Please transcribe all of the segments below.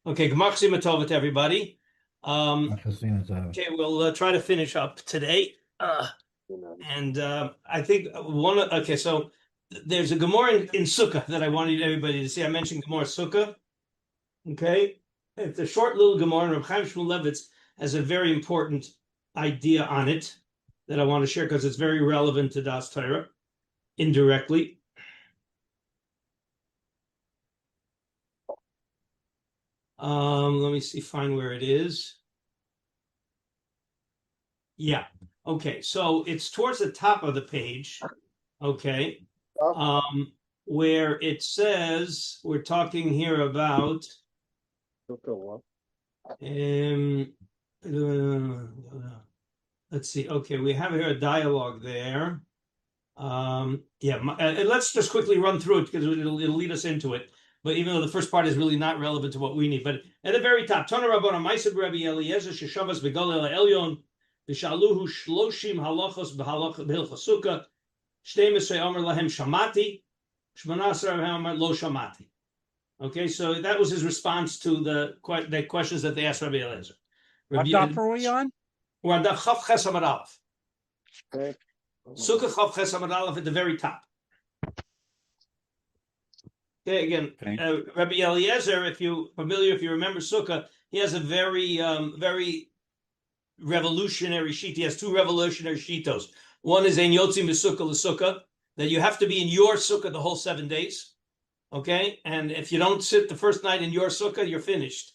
Okay, Gemara Chabura to everybody. Okay, we'll try to finish up today. I think so there's a Gemara in Sukkah that I wanted everybody to see. I mentioned Gemara Sukkah. Okay, it's a short little Gemara, and Reb Chaim Shmulevitz has a very important idea on it that I want to share because it's very relevant to Das Torah indirectly. Let me see, find where it is. Yeah. Okay. So it's towards the top of the page. Okay. Where it says, we're talking here about, let's see. Okay. We have here a dialogue there. Let's just quickly run through it because it'll lead us into it. But even though the first part is really not relevant to what we need, but at the very top, Tana Rabbana Ma'aseh Rabbi Eliezer Sheshavas Begalil Elyon V'Shaluhu Shloshim Halachos B'Hilchos Sukkah Shtei Mesrei Omer Lahem Shamati Shmona Asar Omer Lo Shamati. Okay, so that was his response to the questions that they asked Rabbi Eliezer. What daf are we on? We're on Daf Chav Ches Amud Aleph. Sukkah Chav Ches Amud Aleph at the very top. Okay, again, Rabbi Eliezer, if you remember Sukkah, he has a very revolutionary sheet. He has two revolutionary shitos. One is Ein Yotzim B'Sukkah L'Sukkah, that you have to be in your Sukkah the whole 7 days. Okay, and if you don't sit the first night in your Sukkah, you're finished.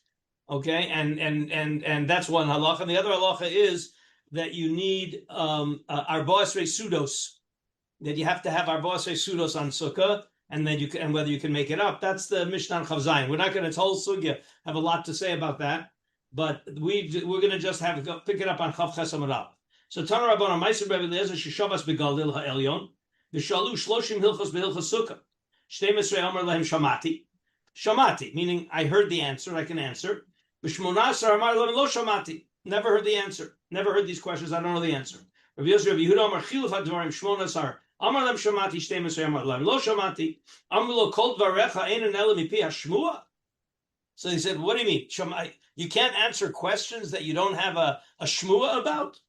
Okay, and that's one halacha. And the other halacha is that you need Arba Esrei Sudos, that you have to have Arba Esrei Sudos on Sukkah. And then whether you can make it up. That's the Mishnah Chav Zayin. We're not going to whole sugya have a lot to say about that, but we're going to just pick it up on Chav Ches Amud Aleph. So Tana Rabbana Ma'aseh Rabbi Eliezer Sheshavas Begalil Ha'Elyon V'Shalu Shloshim Hilchos B'Hilchos Sukkah Shtei Mesrei Omer Lahem Shamati, meaning I heard the answer, I can answer. V'Shmona Asar Amar Lahem Lo Shamati, never heard the answer, never heard these questions, I don't know the answer. Rabbi Yosef Rabbi Yehuda Amar Chiluf HaDvarim Shmona Asar Amar Lam Shamati Shtei Mesrei Amar Lahem Lo Shamati Amar Lo Kol Dvarecha Einen Ela Mipi HaShmua. So he said, what do you mean? You can't answer questions that you don't have a shmua about?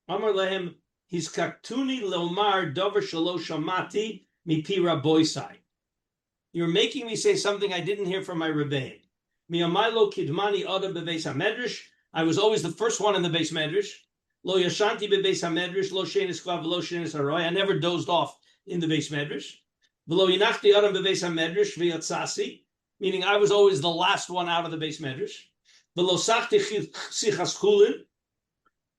Amar Lahem Hizkaktuni Lomar Dover Shelo Shamati Mipi Rabboisai. You're making me say something I didn't hear from my Rabbeim. Miyamaylo Kidmani Adam Bebeis HaMedrash. I was always the first one in the Beis Medrash. Lo Yashanti Bebeis HaMedrash, Lo Shenis Klav, Lo Shenis Haroy. I never dozed off in the Beis Medrash. V'lo Yinachti Adam Bebeis HaMedrash V'yatzasi, meaning I was always the last one out of the Beis Medrash. V'lo Sachti Sichas Chulin.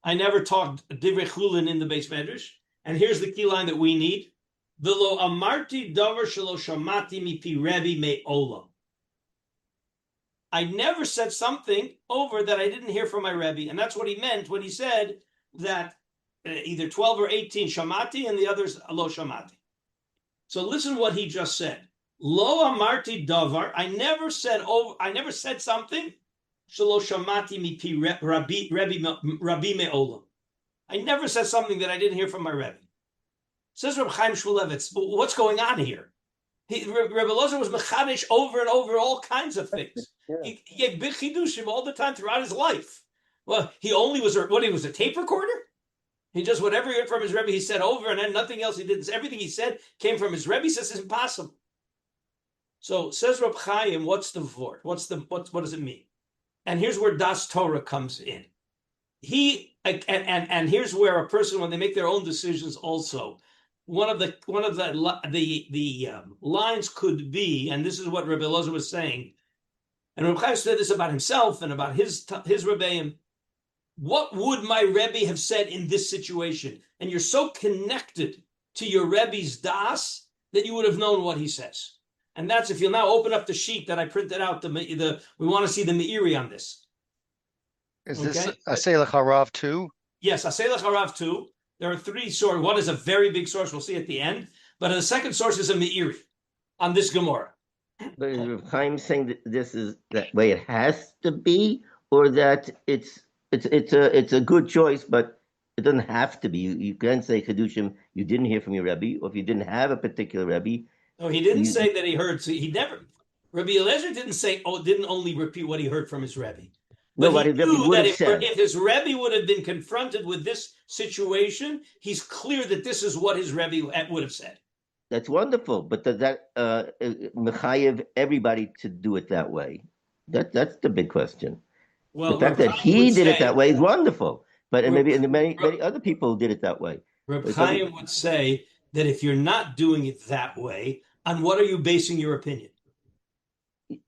I never talked Divrei Chulin in the Beis Medrash. And here's the key line that we need. V'lo Amarti Davar Shelo Shamati Mipi Rebbe Me'olam. I never said something over that I didn't hear from my Rebbe. And that's what he meant when he said that either 12 or 18 Shamati and the others Lo Shamati. So listen what he just said. Lo Amarti Davar. I never said something. Shelo Shamati Mipi Rabbi Me'olam. I never said something that I didn't hear from my Rebbe. Says Reb Chaim Shmulevitz, what's going on here? Rebbe Eliezer was mechadish over and over all kinds of things. He gave big chidushim all the time throughout his life. Well, he was a tape recorder? He just, whatever he heard from his Rebbe, he said over, and then nothing else he did. Everything he said came from his Rebbe. He says it's impossible. So says Reb Chaim, what's the vort? What does it mean? And here's where Das Torah comes in. And here's where a person, when they make their own decisions also, one of the lines could be, and this is what Rabbi Eliezer was saying, and Rabbi Chaim said this about himself and about his Rabbeim. What would my Rebbe have said in this situation? And you're so connected to your Rebbe's das that you would have known what he says. And that's, if you'll now open up the sheet that I printed out, we want to see the Meiri on this. Is this Asei L'Charav 2? Yes, Asei L'Charav 2. There are three sources. One is a very big source. We'll see at the end. But the second source is a Meiri on this Gemara. But is Rav Chaim saying that this is that way it has to be, or that it's a good choice, but it doesn't have to be? You can say Chedushim, you didn't hear from your Rebbe, or if you didn't have a particular Rebbe. No, he didn't say that he heard. So he never. Rabbi Eliezer didn't only repeat what he heard from his Rebbe. No, But what he his Rebbe knew would that have said. if his Rebbe would have been confronted with this situation, he's clear that this is what his Rebbe would have said. That's wonderful, but does that mechayev everybody to do it that way? That's the big question. Well, the fact that he did it that way is wonderful, but maybe many other people did it that way. Reb Chaim would say that if you're not doing it that way, on what are you basing your opinion?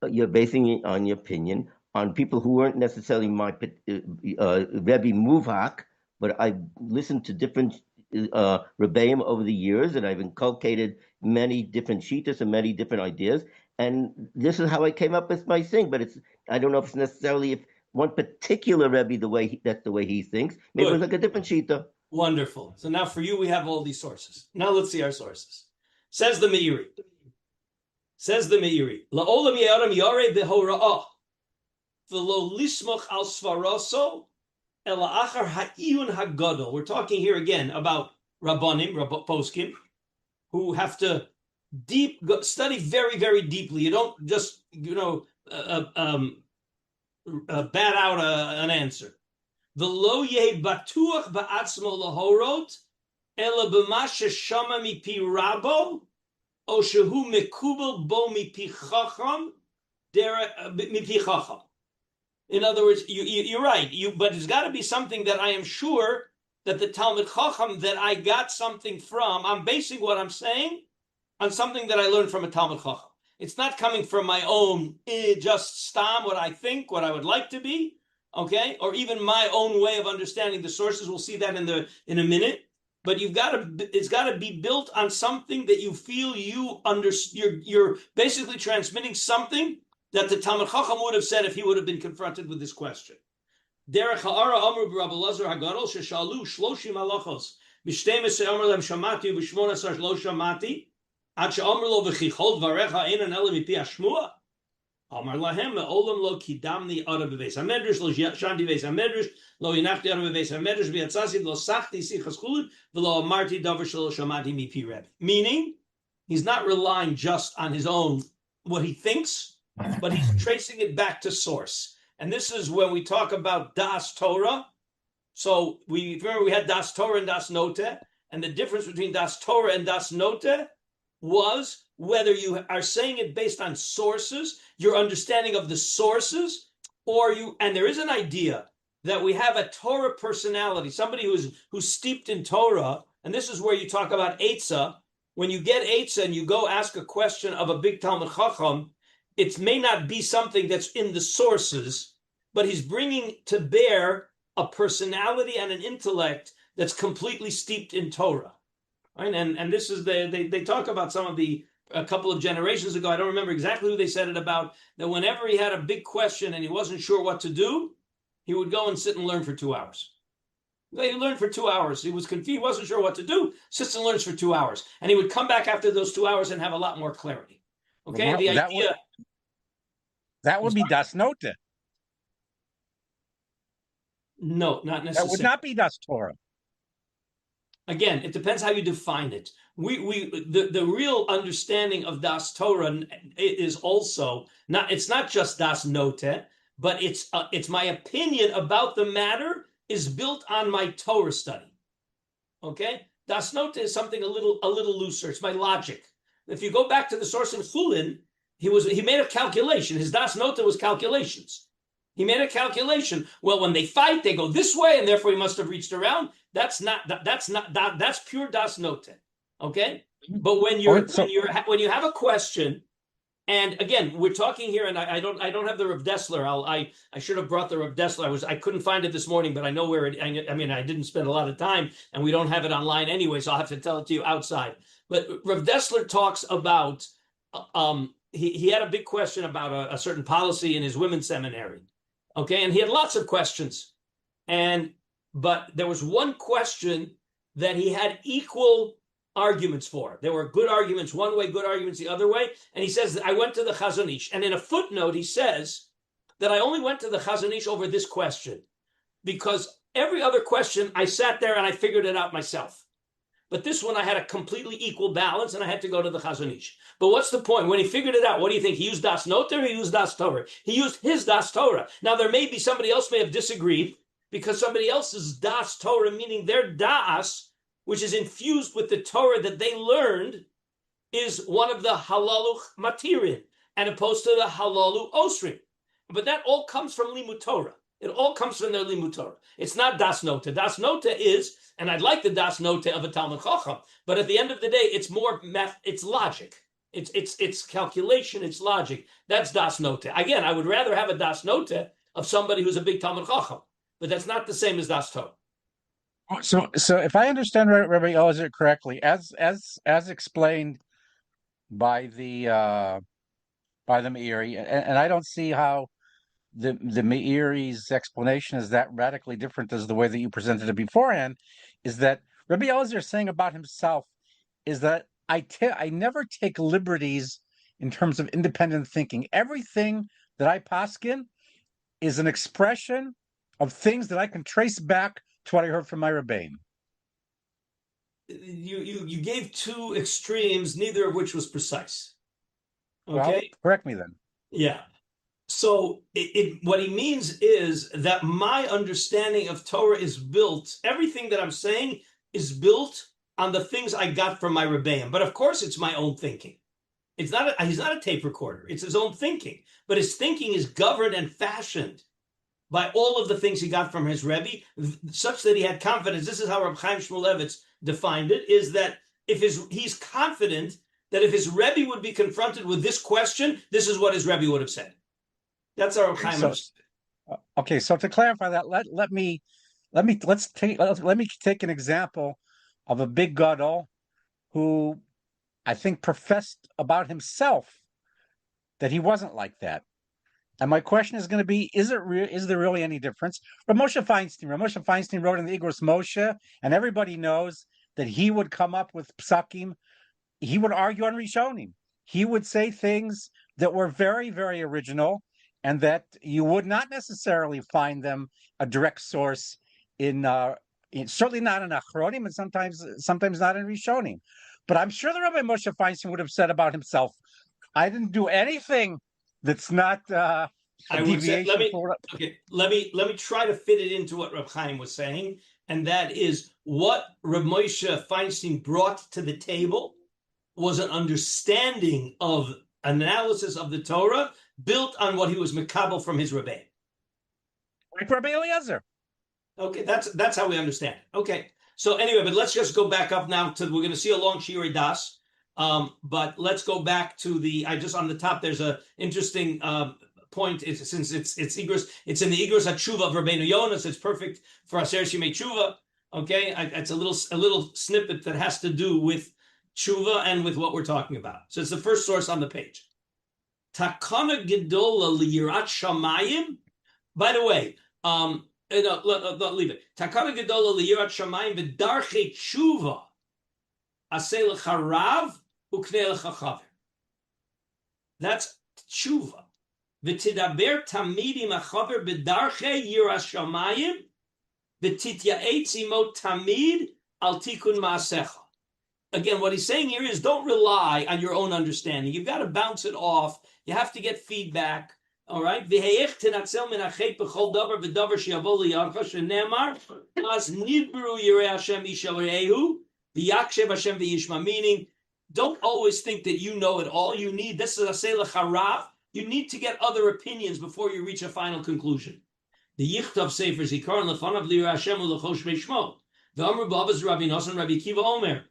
You're basing it on your opinion on people who weren't necessarily my Rebbe Muvhak, but I've listened to different Rabbeim over the years, and I've inculcated many different shittas and many different ideas, and this is how I came up with my thing. But I don't know if it's necessarily if one particular Rebbe that's the way he thinks. Maybe it was like a different shitta. Wonderful. So now for you, we have all these sources. Now let's see our sources. Says the Meiri. La'olam ye'aram yareh b'hora'ah v'lo lismoch al svaraso ela achar ha'iyun hagadol. We're talking here again about Rabbanim, Poskim, who have to study very, very deeply. You don't just, bat out an answer. V'lo yeh batuach ba'atzmo lahorot ela b'ma sheshama mipi rabo o shehu mekubel bo mipi chacham mipi chacham. In other words, you're right. But it's got to be something that I am sure that the Talmud Chacham that I got something from. I'm basing what I'm saying on something that I learned from a Talmud Chacham. It's not coming from my own, just stam, what I think, what I would like to be, okay, or even my own way of understanding the sources. We'll see that in a minute. But it's got to be built on something that you feel you're basically transmitting something that the Talmud Chacham would have said if he would have been confronted with this question. Derech ha'ara amru b'Rabbi Elazar hagadol sheshalu shloshim halachos b'shteimes amru lem shamati u'b'shmona asar lo shamati ad she'amru lo v'chichol dvarecha einan ela mipi hashmua amar lahem me'olam lo kidamni ara b'veis hamedrash lo shanti veis hamedrash lo yinachti ara b'veis hamedrash v'yatzasi lo sachti sichas chulud v'lo amarti davar shelo shamati mipi Rebbe. Meaning, he's not relying just on his own, what he thinks, but he's tracing it back to source. And this is when we talk about Das Torah. So remember we had Das Torah and Das Note, and the difference between Das Torah and Das Note was whether you are saying it based on sources, your understanding of the sources, and there is an idea that we have a Torah personality, somebody who's steeped in Torah, and this is where you talk about Eitzah. When you get Eitzah and you go ask a question of a big Talmud Chacham, it may not be something that's in the sources, but he's bringing to bear a personality and an intellect that's completely steeped in Torah. Right? And this is they talk about a couple of generations ago, I don't remember exactly who they said it about, that whenever he had a big question and he wasn't sure what to do, he would go and sit and learn for 2 hours. He learned for 2 hours. He was confused, he wasn't sure what to do, sits and learns for 2 hours. And he would come back after those 2 hours and have a lot more clarity. Okay, well, the idea... That would be Das Note. No, not necessarily. That would not be Das Torah. Again, it depends how you define it. The real understanding of Das Torah is also it's not just Das Note, but it's my opinion about the matter is built on my Torah study. Okay, Das Note is something a little looser. It's my logic. If you go back to the source in Chulin, he made a calculation. His Das Note was calculations. He made a calculation. Well, when they fight, they go this way, and therefore he must have reached around. That's pure Das Note. Okay? But when you have a question, and again, we're talking here, and I don't have the Rav Dessler. I should have brought the Rav Dessler. I couldn't find it this morning, but I know where it. I mean, I didn't spend a lot of time, and we don't have it online anyway, so I'll have to tell it to you outside. But Rav Dessler talks about he had a big question about a certain policy in his women's seminary. Okay, and he had lots of questions, but there was one question that he had equal arguments for. There were good arguments one way, good arguments the other way, and he says that I went to the Chazon Ish, and in a footnote he says that I only went to the Chazon Ish over this question because every other question I sat there and I figured it out myself. But this one I had a completely equal balance, and I had to go to the Chazon Ish. But what's the point? When he figured it out, what do you think? He used Das Nota or he used Das Torah? He used his Das Torah. Now, there may be somebody else may have disagreed because somebody else's Das Torah, meaning their Das, which is infused with the Torah that they learned, is one of the halalu matirin, and opposed to the halalu osrin. But that all comes from limud Torah. It all comes from their limud Torah. It's not das nota. Das nota is, and I'd like the das nota of a Talmud Chacham, but at the end of the day, it's more math. It's logic. It's calculation. It's logic. That's das nota. Again, I would rather have a das nota of somebody who's a big Talmud Chacham, but that's not the same as das Torah. So if I understand Rabbi Elazar correctly, as explained by the Meiri, and I don't see how the Meiri's explanation is that radically different as the way that you presented it beforehand, is that Rabbi Elazar is saying about himself is that I never take liberties in terms of independent thinking. Everything that I paskin is an expression of things that I can trace back to what I heard from my Rabbeim. You gave two extremes, neither of which was precise. Okay, well, correct me then. Yeah. So what he means is that my understanding of Torah is built. Everything that I'm saying is built on the things I got from my Rabbeim. But of course, it's my own thinking. He's not a tape recorder. It's his own thinking. But his thinking is governed and fashioned by all of the things he got from his Rebbe, such that he had confidence. This is how Reb Chaim Shmulevitz defined it, is that he's confident that if his Rebbe would be confronted with this question, this is what his Rebbe would have said. That's our Reb Chaim. Okay, so to clarify that, let me take an example of a big gadol who I think professed about himself that he wasn't like that. And my question is going to be: is there really any difference? Rav Moshe Feinstein wrote in the Igros Moshe, and everybody knows that he would come up with psakim. He would argue on Rishonim. He would say things that were very, very original, and that you would not necessarily find them a direct source in certainly not in Achronim, and sometimes not in Rishonim. But I'm sure the Rabbi Moshe Feinstein would have said about himself, "I didn't do anything that's not a deviation." Let me try to fit it into what Reb Chaim was saying, and that is what Reb Moshe Feinstein brought to the table was an understanding of analysis of the Torah built on what he was mekabel from his Rebbeim. Like Rabbi Eliezer. Okay, that's how we understand it. Okay, so anyway, but let's just go back up now to, we're going to see a long Shirei Das, but let's go back to just on the top, there's a interesting point, since it's Igros, it's in the Igros HaTshuva of Rabbeinu Yonas, it's perfect for Aser Shimei Tshuva. Okay, it's a little snippet that has to do with Tshuva and with what we're talking about. So it's the first source on the page. Takana Gedola Liyirat Shamayim. By the way, leave it. Takana Gedola Liyirat Shamayim v'darchei Tshuva Asei l'charav uknei l'chachaver. That's Tshuva. V'tidaber tamidim achaver b'darchei yiras shamayim v'tityaetz imo tamid al tikun ma'asecha. Again, what he's saying here is don't rely on your own understanding. You've got to bounce it off. You have to get feedback. All right? V'heich tinatzel min hachet b'chol davar v'davar she'yavo liyarcha she'nemar as nidbru yirei Hashem ishal re'ehu v'yakshev Hashem v'yishma. Meaning, don't always think that you know it all. You need, this is aseh l'charav. You need to get other opinions before you reach a final conclusion. The Yichtav Sefer Zikaron lefanav liyirei Hashem u'lechosh meishmo. V'amru b'avaz Rabbi Nosson Rabbi Kiva Omer.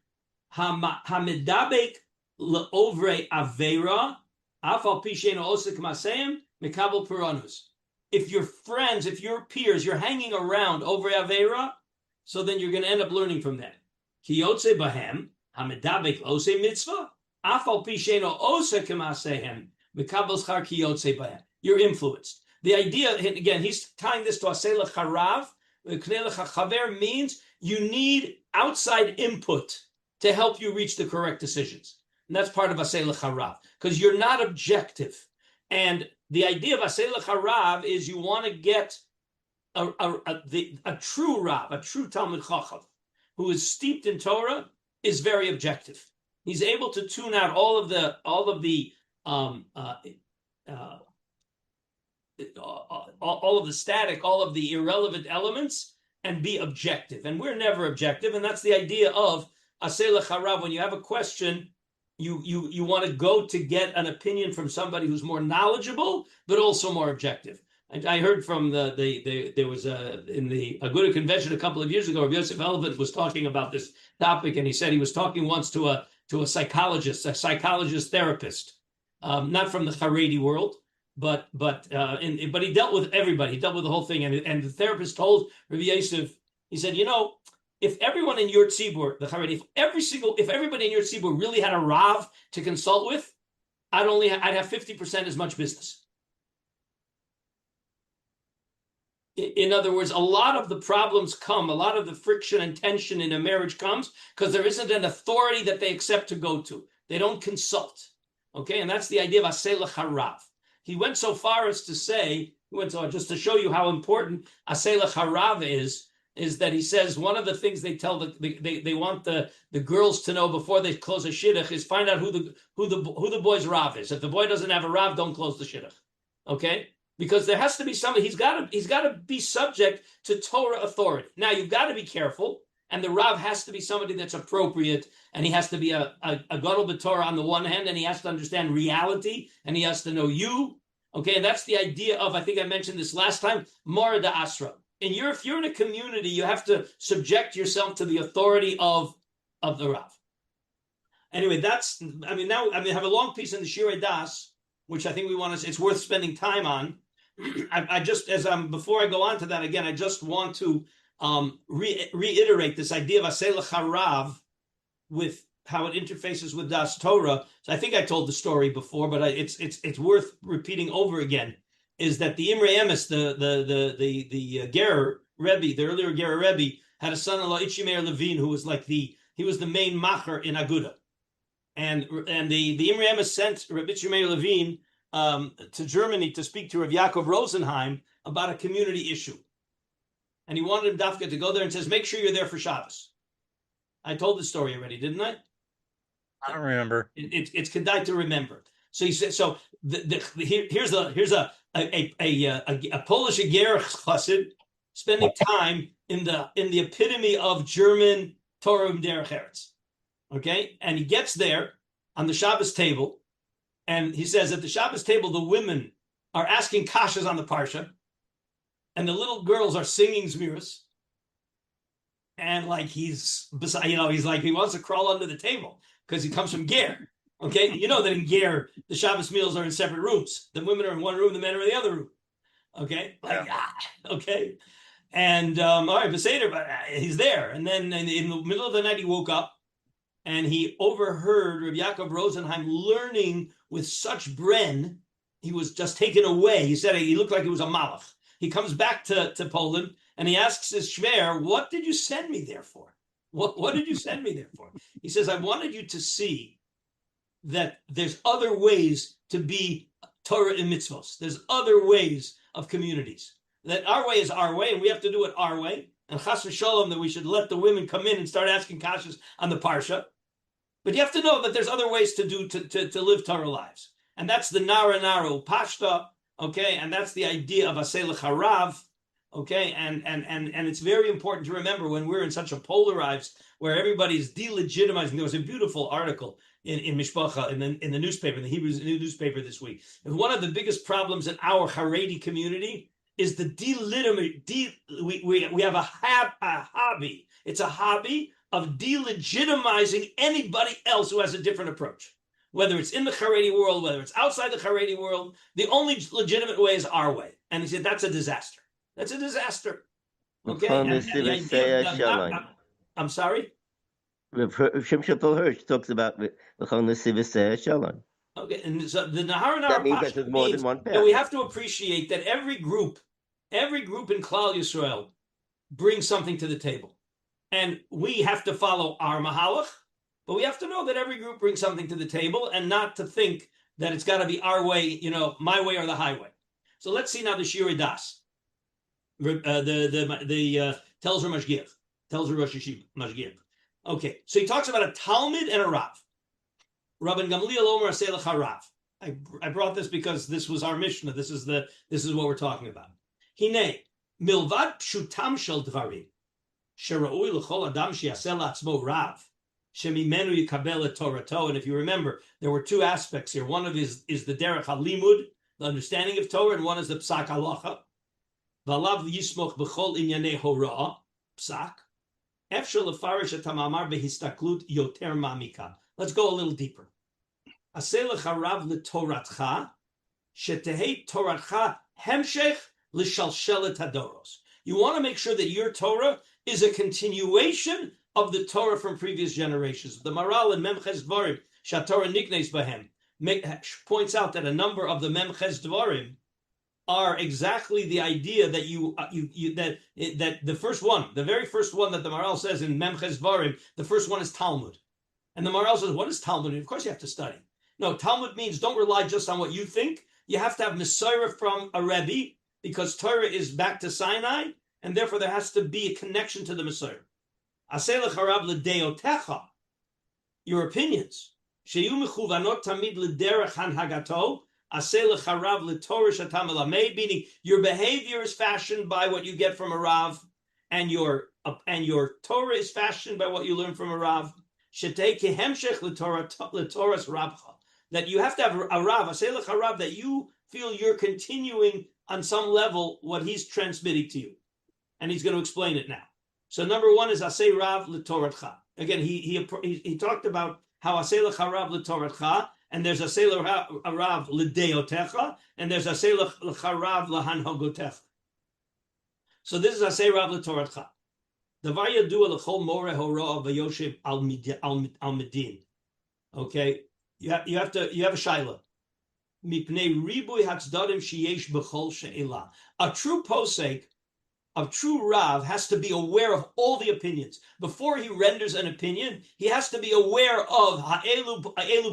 Hamedabek le'ovrei avera afal pishein osik maseim mekabel puranus. If your friends, if your peers, you're hanging around over avera, so then you're going to end up learning from that. Kiyotze bahem hamedabek ose mitzvah afal pishein osik maseim mekabel schar kiyotze bahem. You're influenced. The idea, again, he's tying this to aseh l'charav. Knei l'chachaver means you need outside input to help you reach the correct decisions. And that's part of Aseh L'Charav, because you're not objective. And the idea of Aseh L'Charav is you want to get a true Rav, a true Talmud Chacham, who is steeped in Torah, is very objective. He's able to tune out all of the static, all of the irrelevant elements, and be objective. And we're never objective, and that's the idea of Asei L'charav. When you have a question, you want to go to get an opinion from somebody who's more knowledgeable, but also more objective. I heard from there was in the Aguda convention a couple of years ago, Rabbi Yosef Elvin was talking about this topic, and he said he was talking once to a psychologist therapist, not from the Haredi world, but he dealt with everybody. He dealt with the whole thing, and the therapist told Rabbi Yosef, he said, if everyone in your tzibur, the Haredi, if everybody in your tzibur really had a Rav to consult with, I'd have 50% as much business. In other words, a lot of the problems a lot of the friction and tension in a marriage comes because there isn't an authority that they accept to go to. They don't consult. Okay, and that's the idea of Asei L'charav. He went so far as to say, just to show you how important Asei L'charav is that he says one of the things they tell they want the girls to know before they close a shidduch is find out who the boy's Rav is. If the boy doesn't have a Rav, don't close the shidduch. Okay? Because there has to be somebody, he's got to be subject to Torah authority. Now you've got to be careful, and the Rav has to be somebody that's appropriate, and he has to be a Gadol B'Torah on the one hand, and he has to understand reality, and he has to know you. Okay, and that's the idea of, I think I mentioned this last time, Mara da Asra. And if you're in a community, you have to subject yourself to the authority of the Rav. Anyway, I have a long piece in the Shirei Das, which I think it's worth spending time on. Before I go on to that again, I just want to reiterate this idea of Asei L'charav with how it interfaces with Das Torah. So I think I told the story before, but it's worth repeating over again. Is that the Imrei Emes, the Ger Rebbe, the earlier Ger Rebbe, had a son-in-law, Itchi Meir Levine, who was he was the main macher in Aguda, and the Imrei Emes sent Rabbi Itchi Meir Levine to Germany to speak to Rav Yaakov Rosenheim about a community issue. And he wanted him Dafka to go there and says, make sure you're there for Shabbos. I told the story already, didn't I? I don't remember. It's kedai to remember. So he said, here's a Polish Ger chassid spending time in the epitome of German Torah and Derech Eretz. Okay? And he gets there on the Shabbos table, and he says at the Shabbos table, the women are asking kashas on the parsha, and the little girls are singing Zmiris. And he's like, he wants to crawl under the table because he comes from Ger. Okay, you know that in Ger, the Shabbos meals are in separate rooms. The women are in one room, the men are in the other room. Okay, okay. And all right, Beseder, but he's there. And then in the middle of the night, he woke up and he overheard Rabbi Yaakov Rosenheim learning with such bren. He was just taken away. He said he looked like he was a malach. He comes back to Poland and he asks his shmer, what did you send me there for? What did you send me there for? He says, I wanted you to see that there's other ways to be Torah and mitzvos. There's other ways of communities. That our way is our way, and we have to do it our way. And chas v'shalom, that we should let the women come in and start asking kashas on the parsha. But you have to know that there's other ways to live Torah lives. And that's the nara pashta, okay? And that's the idea of Asei L'charav, okay? And it's very important to remember when we're in such a polarized, where everybody's delegitimizing. There was a beautiful article in Mishpacha, in the newspaper, in the Hebrew newspaper this week. And one of the biggest problems in our Haredi community is the we have a hobby. It's a hobby of delegitimizing anybody else who has a different approach. Whether it's in the Haredi world, whether it's outside the Haredi world, the only legitimate way is our way. And he said, that's a disaster. That's a disaster. Okay? I'm sorry? Shapell Hirsch talks about Shalom. Okay, and so the Nahar that means that there's more than one path. That we have to appreciate that every group in Klal Yisrael brings something to the table. And we have to follow our Mahalach, but we have to know that every group brings something to the table and not to think that it's got to be our way, my way or the highway. So let's see now the Shirei Das. Tells her Mashgiach, tells her Rosh Hashiva, Mashgiach. Okay, so he talks about a Talmud and a Rav. Rabban Gamliel Omer Asei Lecha Rav. I brought this because this was our Mishnah. This is what we're talking about. Hine milvad pshutam shel dvarim shera'ui l'chol adam she'aseh la'atzmo Rav shemimenu yikabel et Torato. And if you remember, there were two aspects here. One of is the derech halimud, the understanding of Torah, and one is the psak halacha. V'alav yismoch b'chol inyanei hora'ah psak. Efshel lefarish et hamamar behistaklut yoter mamika. Let's go a little deeper. Aseh lecha Rav l'toratcha shetehei toratcha hemshech l'shalshelet hadoros. You want to make sure that your Torah is a continuation of the Torah from previous generations. The Maral in Memches Dvarim, Shatorah Niknes Bahem, points out that a number of the Memches Dvarim are exactly the idea that that the first one, the very first one that the Maral says in Memches Dvarim, the first one is Talmud. And the Maral says, what is Talmud? And of course you have to study. No, Talmud means don't rely just on what you think. You have to have Messiah from a Rebbe, because Torah is back to Sinai, and therefore there has to be a connection to the Messiah. Aseh lecha Rav l'deotecha, your opinions. Sheyu mechuvanot tamid l'derech hanhagato. Aseh lecha Rav l'torah shetam elamed, meaning your behavior is fashioned by what you get from a Rav, and your Torah is fashioned by what you learn from a Rav. Shetei kehemshech l'torah's rabcha, that you have to have a Rav, Aseh lecha Rav, that you feel you're continuing on some level what he's transmitting to you. And he's going to explain it now. So number one is Aseh Rav l'toratcha. Again, he talked about how Aseh lecha Rav l'toratcha, and there's Aseh lecha Rav l'deotecha, and there's Aseh lecha Rav l'hanhagotecha. So this is Aseh Rav l'toratcha. Davar yadua l'chol more hora v'yoshev al medin. Okay, you have a shaila. A true posek, a true Rav, has to be aware of all the opinions. Before he renders an opinion, he has to be aware of ha'elu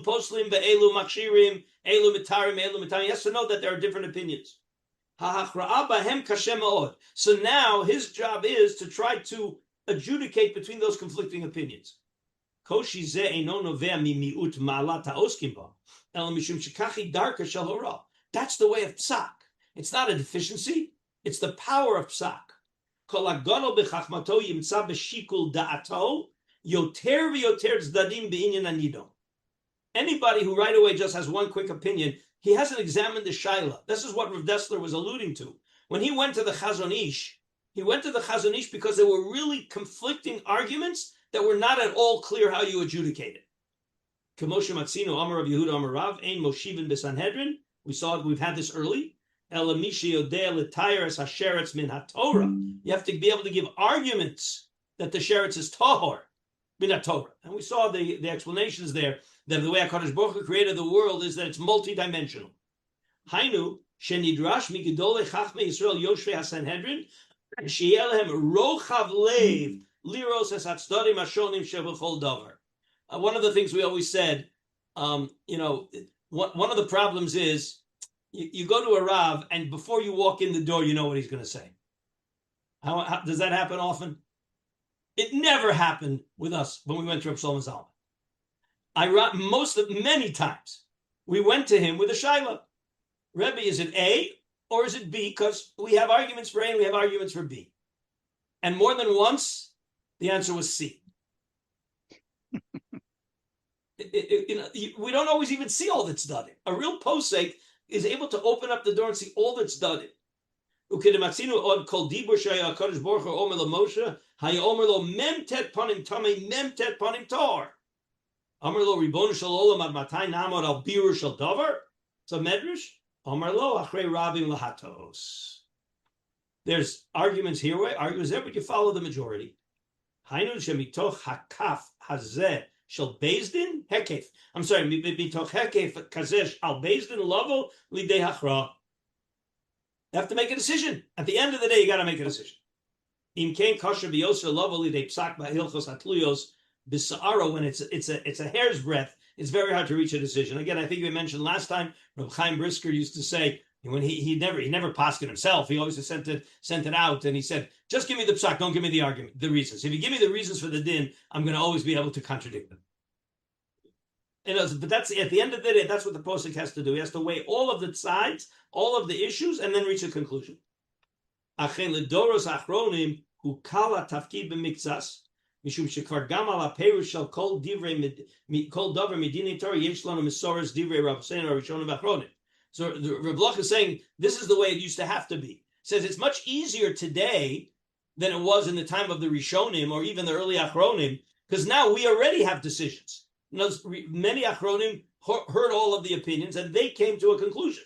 poslim, ve'elu makshirim, elu mitarim, elu mitarim. He has to know that there are different opinions. So now his job is to try to adjudicate between those conflicting opinions. That's the way of psak. It's not a deficiency, it's the power of psak. Anybody who right away just has one quick opinion, he hasn't examined the shaila. This is what Rav Dessler was alluding to. When he went to the Chazon Ish, because there were really conflicting arguments that were not at all clear how you adjudicate it. Kemoshe Matzino, Amar Rav Yehuda, Amar Rav, Ein Moshivin B'Sanhedrin. We've had this early. Elamishi Yodeh L'Tayres HaSheretz Min HaTorah. You have to be able to give arguments that the Sheretz is Tahor, Min HaTorah. And we saw the explanations there, that the way HaKadosh Baruch Hu created the world is that it's multidimensional. Hainu, Shenidrash Migidolei Chachmei Yisrael Yoshvei HaSanhedrin, Sheyeh Lehem Rochav Lev, Liros HaSatzdarim HaShonim Shevachol Davar. One of the things we always said, one of the problems is you go to a Rav, and before you walk in the door, you know what he's going to say. How does that happen often? It never happened with us when we went to Reb Shlomo Zalman. Many times, we went to him with a shaila. Rebbe, is it A or is it B? Because we have arguments for A and we have arguments for B. And more than once, the answer was C. We don't always even see all that's done. A real posek is able to open up the door and see all that's done. So medrash, there's arguments here, arguments there, but you follow the majority. Shall Bezdin Hekef. I'm sorry, Mitoch Hekef Kazesh Al Bezdin Lovo Lidei Hachra. You have to make a decision. At the end of the day, you got to make a decision. Im Kain Kosher B'Yoser Lovo Lidei Psak Ba'Hilchos Hatluyos B'Sa'aro. When it's a hair's breadth, it's very hard to reach a decision. Again, I think we mentioned last time, Reb Chaim Brisker used to say, When he never posted himself, he always just sent it out, and he said, just give me the psak, don't give me the argument, the reasons. If you give me the reasons for the din, I'm going to always be able to contradict them. But that's at the end of the day, that's what the posek has to do. He has to weigh all of the sides, all of the issues, and then reach a conclusion. Achen ledoros achronim hu kala tafkid b'miktsas mishum shekar gam ala perush shel kol davar midinei Torah yesh lanu mesoras divrei rabbeinu rishonim achronim. So the Reb Bloch is saying this is the way it used to have to be. He says it's much easier today than it was in the time of the Rishonim or even the early Achronim, because now we already have decisions. Many Achronim heard all of the opinions and they came to a conclusion.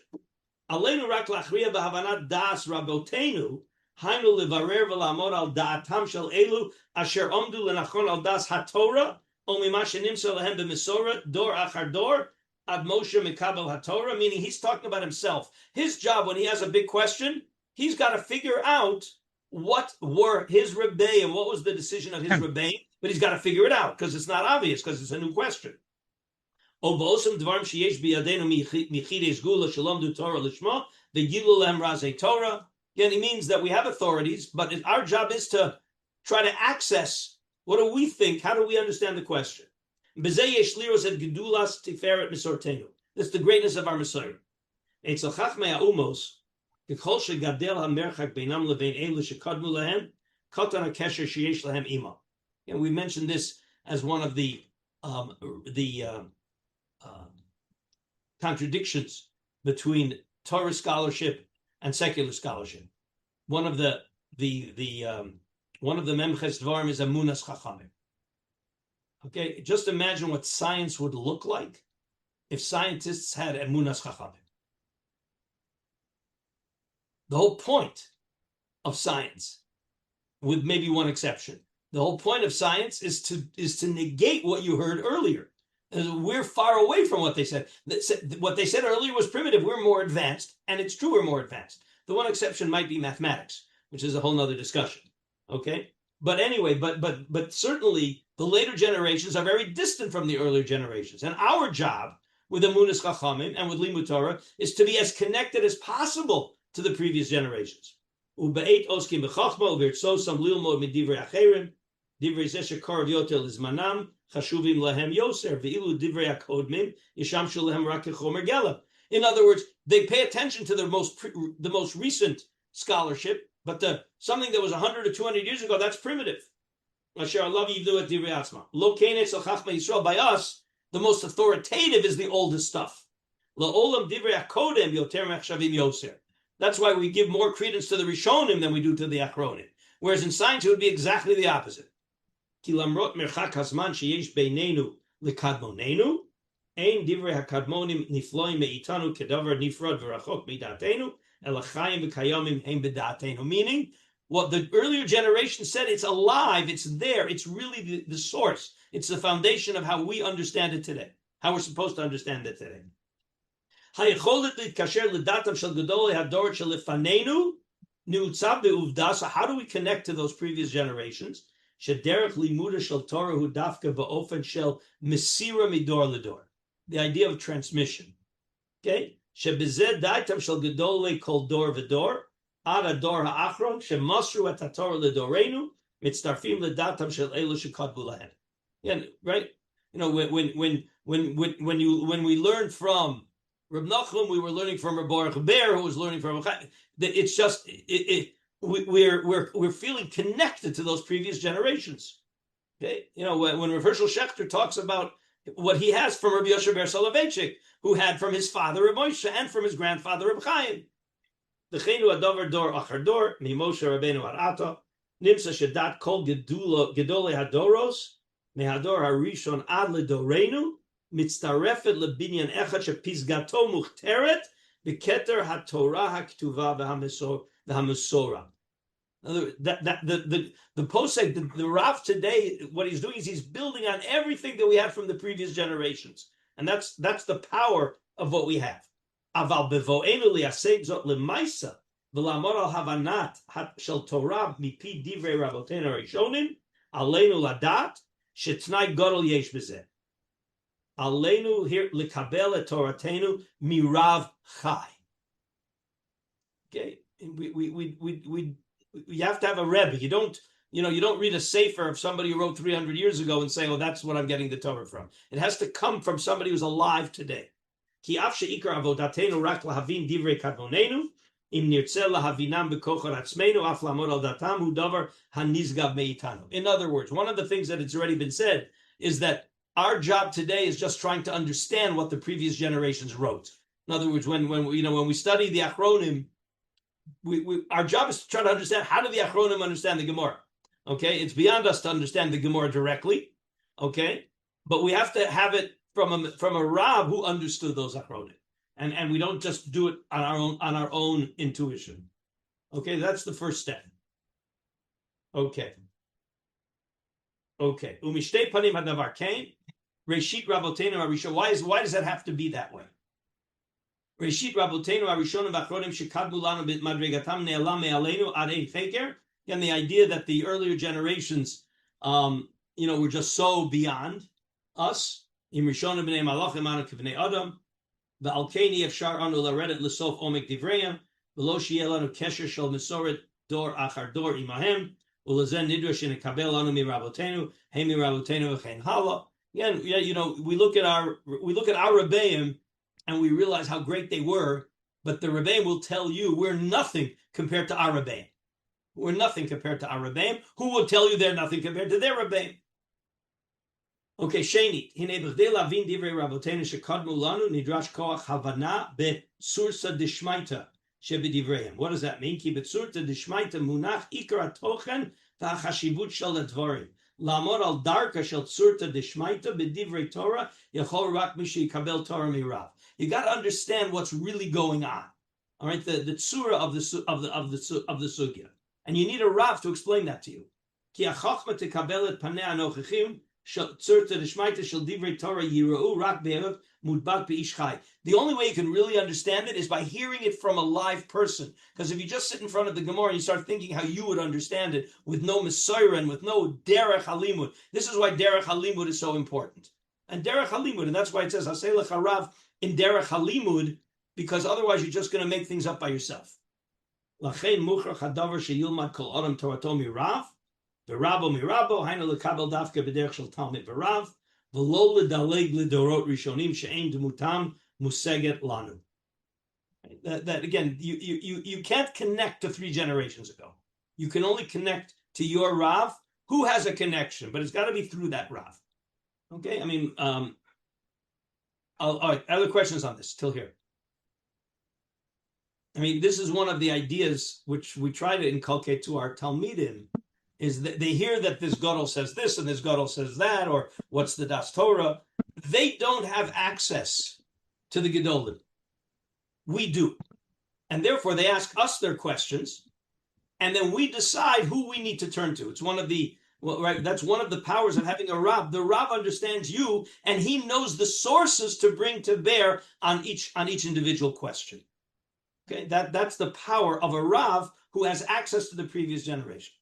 Aleinu rak lachriya b'havanat das rabotenu hainu levarer v'lamod al da'atam shel elu asher omdu lenachron al das haTorah o mima shenimsa lehem b'mesora dor achar dor ad Moshe mikabel haTorah, meaning he's talking about himself. His job when he has a big question, he's got to figure out what were his Rabbeim, what was the decision of his Rabbeim, but he's got to figure it out because it's not obvious because it's a new question. Again, he means that we have authorities, but our job is to try to access what do we think, how do we understand the question. This is the greatness of our Messiah. And we mentioned this as one of the contradictions between Torah scholarship and secular scholarship. One of the memches dvarim is emunas chachamim. Okay, just imagine what science would look like if scientists had emunas chachamim. The whole point of science, with maybe one exception, the whole point of science is to negate what you heard earlier. We're far away from what they said. What they said earlier was primitive. We're more advanced, and it's true we're more advanced. The one exception might be mathematics, which is a whole nother discussion. Okay, but anyway, but certainly the later generations are very distant from the earlier generations, and our job with Emunas Chachamim and with Limud Torah is to be as connected as possible to the previous generations. Ubeit oskim b'chachma u'virtzosam lilmod midivrei acherim divrei zeh shekarav yoter lizmanam chashuvim lahem yoser ve'ilu divrei hakodmim yishamshu lahem rak kechomer gelab. In other words, they pay attention to the most recent scholarship, but something that was 100 or 200 years ago, that's primitive. Asher alav yivdu et divrei atzma lo kenet shel chachma Yisrael. By us, the most authoritative is the oldest stuff. La'olam divrei hakodem yoter mechshavim yoser. That's why we give more credence to the Rishonim than we do to the Achronim. Whereas in science, it would be exactly the opposite. Ki lamrot merchak hazman sheyesh beinenu lekadmonenu, ein divrei hakadmonim nifloim meitanu kedavar nifrod v'rachok midatenu, elachayim v'kayomim hein b'datenu. Meaning, what the earlier generation said, it's alive, it's there, it's really the source. It's the foundation of how we understand it today, how we're supposed to understand it today. How do we connect to those previous generations? The idea of transmission. Okay? Right? You know, when we learn from Reb Nachum, we were learning from Reb Baruch Ber, who was learning from. It's just we're feeling connected to those previous generations. Okay, you know when Rav Hershel Schechter talks about what he has from Rabbi Yosher Ber Soloveitchik, who had from his father Reb Moshe and from his grandfather Reb Chaim. D'cheinu adavar dor achar dor mi Moshe Rabbeinu ad Ata nimsa shedat kol gedolei hadoros mehador harishon ad ledoreinu. Mitztarefet lebinyan echad shepizgato muchteret b'keter haTorah haktuva v'hamesora. The posek, the Rav today, what he's doing is he's building on everything that we have from the previous generations, and that's the power of what we have. Aval bevo'enu liyaseg zot lemaisa v'lamor al havanat shel Torah mipi divrei rabotenu harishonim aleinu ladat shetnai gadol yesh b'zeh. Aleinu here likabel et Toratenu mirav chai. Okay, you have to have a Rebbe. You don't read a sefer of somebody who wrote 300 years ago and say, "Oh, that's what I'm getting the Torah from." It has to come from somebody who's alive today. Ki af sheikar avodatenu rak lahavin divrei kadmonenu im nirtze lahavinam bekochar atzmeinu af lamod al datam hu davar hanizgav meitanu. In other words, one of the things that it's already been said is that our job today is just trying to understand what the previous generations wrote. In other words, when we study the Achronim, our job is to try to understand how do the Achronim understand the Gemara. Okay, it's beyond us to understand the Gemara directly. Okay, but we have to have it from a Rav who understood those Achronim, and we don't just do it on our own intuition. Okay, that's the first step. Okay. Umishtei panim hadavar kain. Reshit Rabotenu Arishon. Why does that have to be that way? Reshit Rabotenu Arishonim v'achronim shekadmu lanu b'madregatam ne'elam me'aleinu ad ein feker. Again, the idea that the earlier generations, were just so beyond us. Im rishonim b'nei malachim anu k'bnei adam. V'al keini efshar anu laredet l'sof omek divreyim. V'lo shi'eh lanu kesher shel mesoret dor achar dor imahem. Ulezen nidrosh inekabel anu mi Rabotenu. Hey mi Rabotenu v'chein hala. Again, we look at our Rabbeim and we realize how great they were, but the Rabbeim will tell you we're nothing compared to our Rabbeim. We're nothing compared to our Rabbeim, who will tell you they're nothing compared to their Rabbeim. Okay, Shenit. Hine b'chdei lavin divrei Rabotenu shekadmu lanu nidrash koach havana besursa dishmaita shebedivreim. What does that mean? Ki besursa dishmaita munach ikar atochen v'achashivut shel advarim. Lamor al darka shel tsurta dishmaita b'divrei Torah yachol rak mishi kabel Torah mirav. You got to understand what's really going on. All right, the tzura of the sugya, and you need a rav to explain that to you. Ki achachma tekabel et panei anochachim shel tsurta dishmaita shel divrei Torah yirau rak be'erev mudbak be'ish chai. The only way you can really understand it is by hearing it from a live person. Because if you just sit in front of the Gemara and you start thinking how you would understand it with no Messiah and with no Derech Halimud, this is why Derech Halimud is so important. And Derech Halimud, and that's why it says Asei L'charav in Derech Halimud, because otherwise you're just going to make things up by yourself. Lachein muchar chadavar sheyilmad kol adam torato mirav, v'rabo mirabo, hainu lekabel dafka b'derech shel talmid v'rav, v'lo l'daleg l'dorot rishonim she'ein demutam museget lanu. That again, you can't connect to 3 generations ago. You can only connect to your Rav, who has a connection, but it's got to be through that Rav. Okay, I mean, all right, other questions on this till here? I mean, this is one of the ideas which we try to inculcate to our Talmidim, is that they hear that this Gadol says this and this Gadol says that, or what's the Das Torah. They don't have access to the Gedolim. We do. And therefore they ask us their questions, and then we decide who we need to turn to. It's one of the, that's one of the powers of having a Rav. The Rav understands you, and he knows the sources to bring to bear on each individual question. Okay, that's the power of a Rav who has access to the previous generation.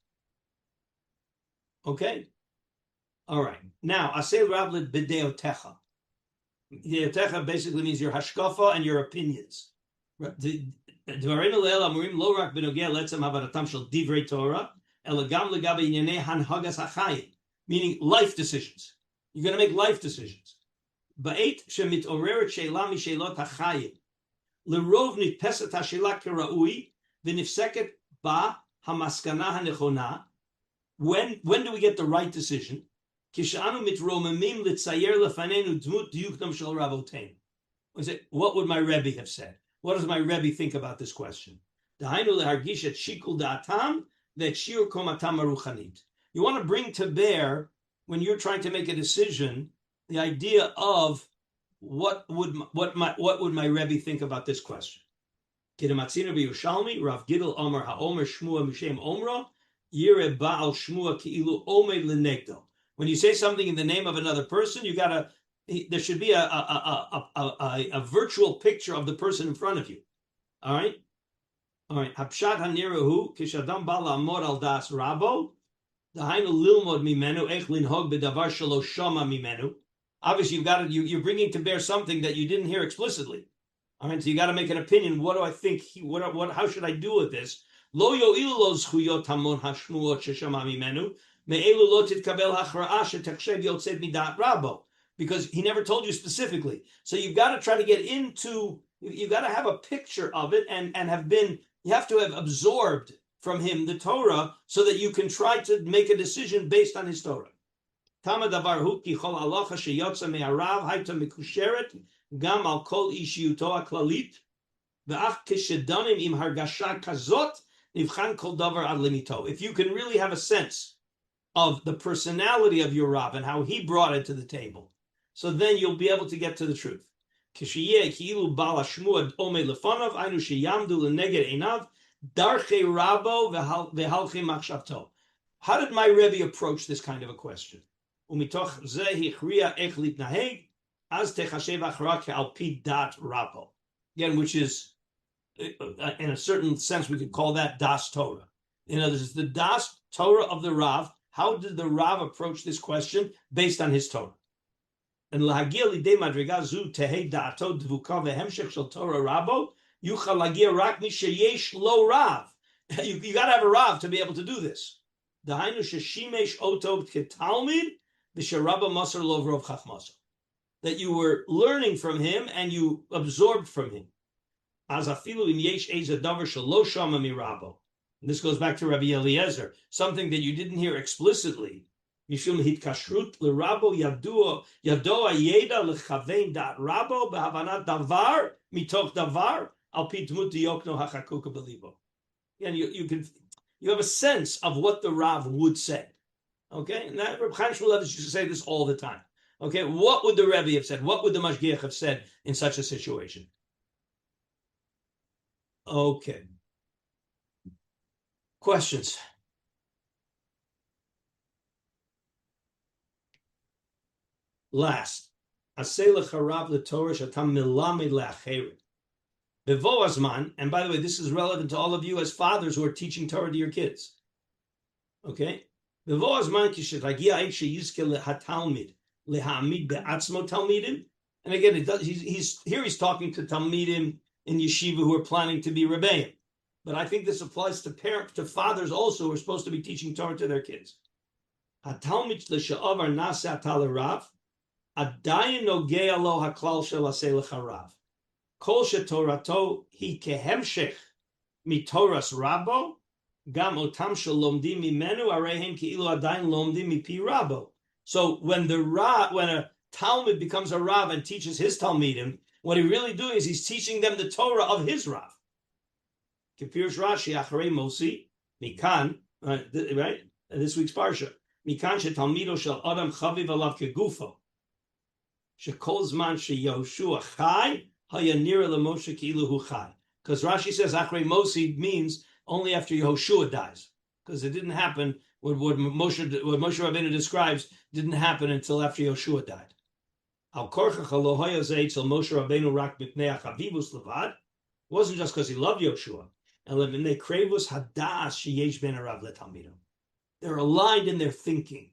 Okay? All right. Now, Asei Rav lid b'deotecha. Deotecha basically means your hashkafa and your opinions. Meaning life decisions. You're going to make life decisions. When do we get the right decision? What would my Rebbe have said? What does my Rebbe think about this question? You want to bring to bear, when you're trying to make a decision, the idea of what would my Rebbe think about this question? Rav Gidel Omer HaOmer Shmua Mishem Omra Yire Baal Shmua Ki'ilu Omed Lenegdo. When you say something in the name of another person, there should be a virtual picture of the person in front of you. All right? Hapshat hanirahu kishadam bala amor al das rabo dahainu lilmod mimenu ech linhog bedavar shelo shama mimenu. Obviously, you're bringing to bear something that you didn't hear explicitly. All right, so you got to make an opinion. What do I think? How should I do with this? Lo yo'ilu lo zchuyot hamon hashmuot sheshama mimenu me'elu lo titkabel hachra'a shetachshev yotzed midat rabo, because he never told you specifically. So you've got to try to get into. You've got to have a picture of it and have been. You have to have absorbed from him the Torah so that you can try to make a decision based on his Torah. Tama davar hu ki chol halacha sheyotza me'arav hayta mekusheret gam al kol ishiyuto haklalit ve'ach keshedanim im hargasha kazot nivchan kol davar ad limito. If you can really have a sense of the personality of your Rav and how he brought it to the table, so then you'll be able to get to the truth. Kishiyeh ki'ilu bal hashmuad omei lefanav ainu sheyamdu leneged einav darchei rabo vehalchei machshavto. How did my Rebbe approach this kind of a question? Umitoch zeh hichriya ech litnaheg az techashev achra ke'al pi dat rabo. Again, which is, in a certain sense, we could call that das Torah. In other words, the das Torah of the Rav. How did the Rav approach this question based on his Torah? And lahagia lidei madriga zu tehei da'ato dvuka vehemshech shel Torah rabo yuchal lagia rak mi sheyesh lo Rav. You got to have a Rav to be able to do this. Dahainu sheshimesh oto ketalmid v'sherabba masar lo v'rov chachmaso. That you were learning from him and you absorbed from him. Az afilu im yesh eza davar shelo shama mirabo. And this goes back to Rabbi Eliezer, something that you didn't hear explicitly. Mishum hitkashrut l'rabo yadoa yeda l'chavein dat rabo b'havanat davar mitoch davar al pi dmut diyokno hachakuka belibo. And you have a sense of what the Rav would say. Okay, and that Reb Chaim Shmulevitz used to say this all the time. Okay, what would the Rebbe have said? What would the Mashgiach have said in such a situation? Okay. Questions? Last, Asei l'charav l'torah shatam milamid le'acherim. Bevo azman, and by the way, this is relevant to all of you as fathers who are teaching Torah to your kids. Okay? Bevo azman kishet ha'gia eish sheyizke le'hatalmid le'ha'amid be'atzmo talmidim. And again, he's talking to talmidim in yeshiva who are planning to be Rabbeim. But I think this applies to fathers also who are supposed to be teaching Torah to their kids. Hatalmid l'sha'avar nasa talarav adayin nogea lo haklal shel asei l'charav. Kol shetorato hi kehemshech mitoras rabo gam otam shel lomdim mimenu arehem ki'ilu adayin lomdim mipi rabo. So when a Talmud becomes a Rav and teaches his Talmidim, what he really doing is he's teaching them the Torah of his Rav. Kipirsh Rashi acharei Mosi mikan, right? This week's parsha mikan shetalmido shel adam chaviv alav kegufo shekol zman sheYehoshua chai hayanira leMoshe ki'ilu hu chai. Because Rashi says acharei Mosi means only after Yehoshua dies, because it didn't happen. What Moshe Rabbeinu describes didn't happen until after Yehoshua died. Al korchach alohoya zeitzel Moshe Rabbeinu rak mipnei achavivus levad. It wasn't just because he loved Yehoshua. And they kravus hadas sheyesh ben arav letalmido. They're aligned in their thinking.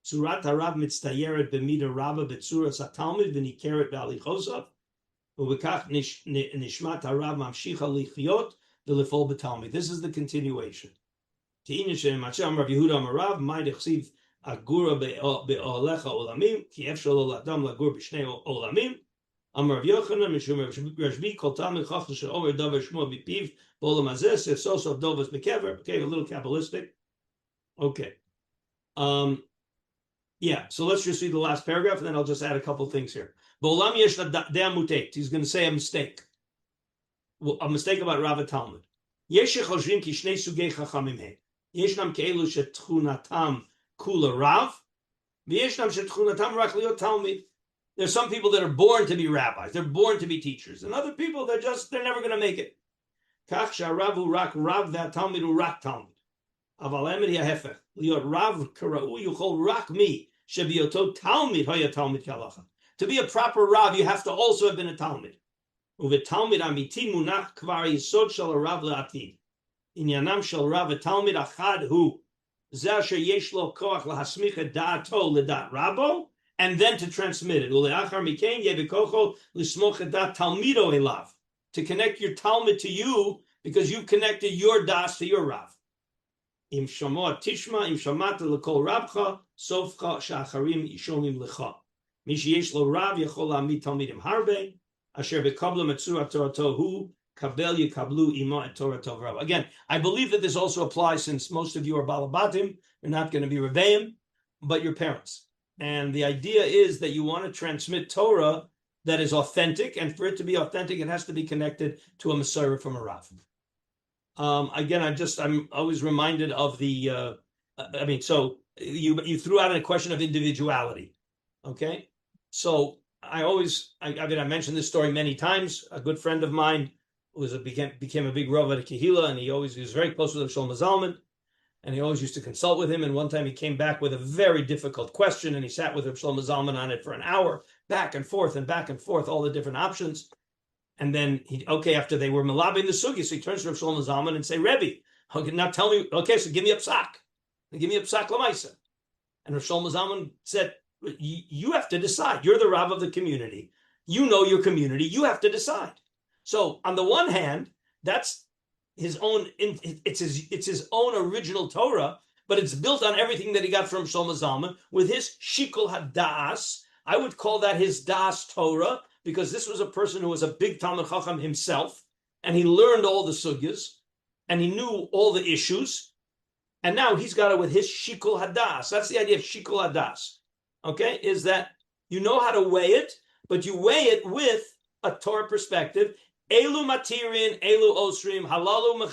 Surat harav mitztayeret b'mida rabba b'tzuras hatalmid v'nikeret b'alichosav u'bekach nishmat harav mamshicha lichyot v'lefol b'talmid. This is the continuation. Te'ina she'macham Rav Yehuda Amarav may dechsiv agura be'olecha olamim ki efshal oladam lagur b'shnei olamim. Amar Rav Yochanan mishum Rashbi kol talmid chacham she'omer davar shmo b'piv b'olam hazeh sesosav dovas b'kever. Okay, a little Kabbalistic. Okay. Yeah, so let's just read the last paragraph and then I'll just add a couple things here. B'olam yesh dea mutet. He's going to say a mistake about Rav Talmud. Yesh shechoshvim ki shnei sugei chachamim he. Yeshnam ke'elu shetchunatam kula rav, v'yeshnam shetchunatam rak liot talmid. There's some people that are born to be rabbis, they're born to be teachers, and other people they're never going to make it. Kach sha'ravu rak rav v'atalmidu rak talmid. Aval emet yahefech liot rav kara'u yuchol rak mi shebiyoto talmid haya talmid kalacha. To be a proper rav, you have to also have been a talmid. Uvetalmid amiti munach kvar yisod shel rav le'atid. Inyanam shel Rav Talmid achad hu zeh asher yesh lo koach lahasmich et da'ato ledat rabo and then to transmit it. To connect your Talmud to you, because you've connected your das to your Rav. Im shamot tishma, im shamata lekol rabcha, sofcha shacharim yishomim lecha. Mi sheyesh lo Rav yachol la'amid talmidim harbe, asher bekablu metzura torato hu, kabel yikablu ima et torato Rav. Again, I believe that this also applies, since most of you are balabatim, you're not going to be Rabbeim, but your parents. And the idea is that you want to transmit Torah that is authentic, and for it to be authentic, it has to be connected to a Masorah from a Rav. Again, I'm always reminded of the, so you threw out a question of individuality, okay? So I mentioned this story many times. A good friend of mine became a big Rav at a Kehillah, and he was very close with Shlomo Zalman, and he always used to consult with him. And one time he came back with a very difficult question, and he sat with Shlomo Zalman on it for an hour, back and forth, all the different options. And then after they were malabing the sugi, so he turns to Rav Shlomo Zalman and say, Rebbe, okay, now tell me, so give me a psak. Give me a psak l'maisa. And Rav Shlomo Zalman said, you have to decide. You're the Rav of the community. You know your community. You have to decide. So on the one hand, that's his own, it's his own original Torah, but it's built on everything that he got from Shlomo Zalman with his shikul hadas. I would call that his das Torah, because this was a person who was a big Talmud Chacham himself, and he learned all the sugyas, and he knew all the issues, and now he's got it with his shikul hadas. That's the idea of shikul hadas, okay, is that you know how to weigh it, but you weigh it with a Torah perspective. Elu matirin, elu osrim, halalu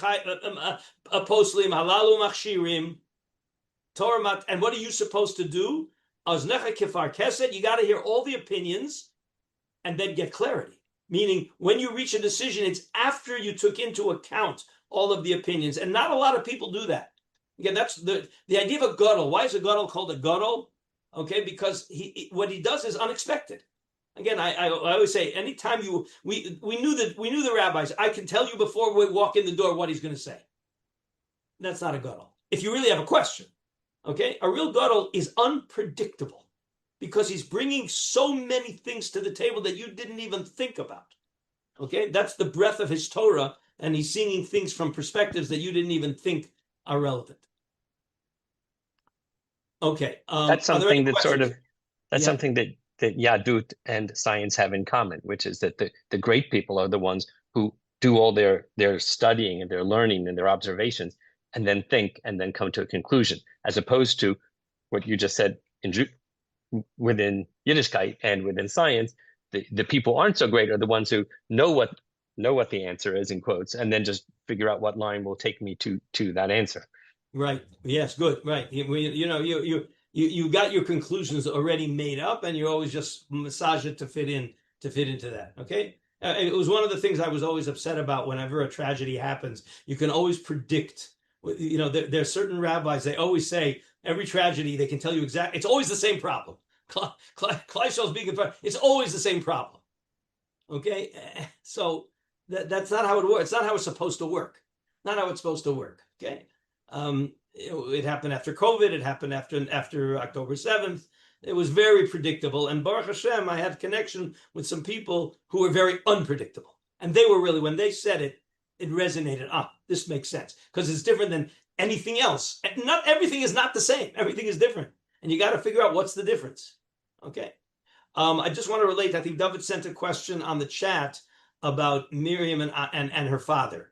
aposlim, halalu machshirim, Torah mat. And what are you supposed to do? Aznecha kifar keset. You got to hear all the opinions and then get clarity. Meaning, when you reach a decision, it's after you took into account all of the opinions, and not a lot of people do that. Again, that's the idea of a gadol. Why is a gadol called a gadol? Okay, because what he does is unexpected. Again, I always say, anytime we knew the rabbis, I can tell you before we walk in the door what he's going to say. That's not a gadol. If you really have a question, okay, a real gadol is unpredictable because he's bringing so many things to the table that you didn't even think about. Okay, that's the breadth of his Torah, and he's seeing things from perspectives that you didn't even think are relevant. Okay, that's something that something that Yadut and science have in common, which is that the great people are the ones who do all their studying and their learning and their observations, and then think and then come to a conclusion, as opposed to what you just said within Yiddishkeit and within science. The people aren't so great are the ones who know what the answer is, in quotes, and then just figure out what line will take me to that answer. Right. Yes. Good. Right. You got your conclusions already made up, and you always just massage it to fit into that. Okay. It was one of the things I was always upset about whenever a tragedy happens. You can always predict. There are certain rabbis, they always say every tragedy they can tell you exactly. It's always the same problem. It's always the same problem. Okay. So that's not how it works. It's not how it's supposed to work. Not how it's supposed to work. Okay. It happened after COVID. It happened after October 7th. It was very predictable. And Baruch Hashem, I had connection with some people who were very unpredictable. And they were really, when they said it, it resonated. This makes sense. Because it's different than anything else. And not everything is not the same. Everything is different. And you got to figure out what's the difference. Okay. I just want to relate. I think David sent a question on the chat about Miriam and her father.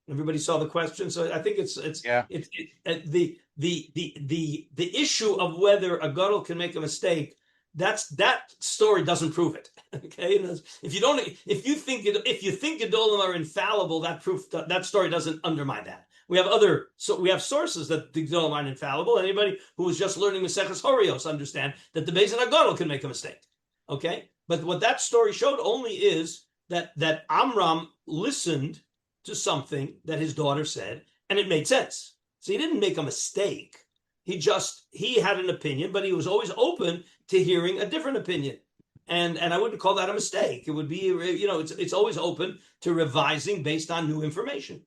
Everybody saw the question, so I think it's the issue of whether a gadol can make a mistake. That story doesn't prove it. Okay, if you think gedolim are infallible, that story doesn't undermine that. We have sources that the gedolim aren't infallible. Anybody who was just learning Maseches Horios understand that the Beis Din HaGadol can make a mistake. Okay, but what that story showed only is that Amram listened to something that his daughter said, and it made sense. So he didn't make a mistake. He had an opinion, but he was always open to hearing a different opinion. And I wouldn't call that a mistake. It would be, it's always open to revising based on new information.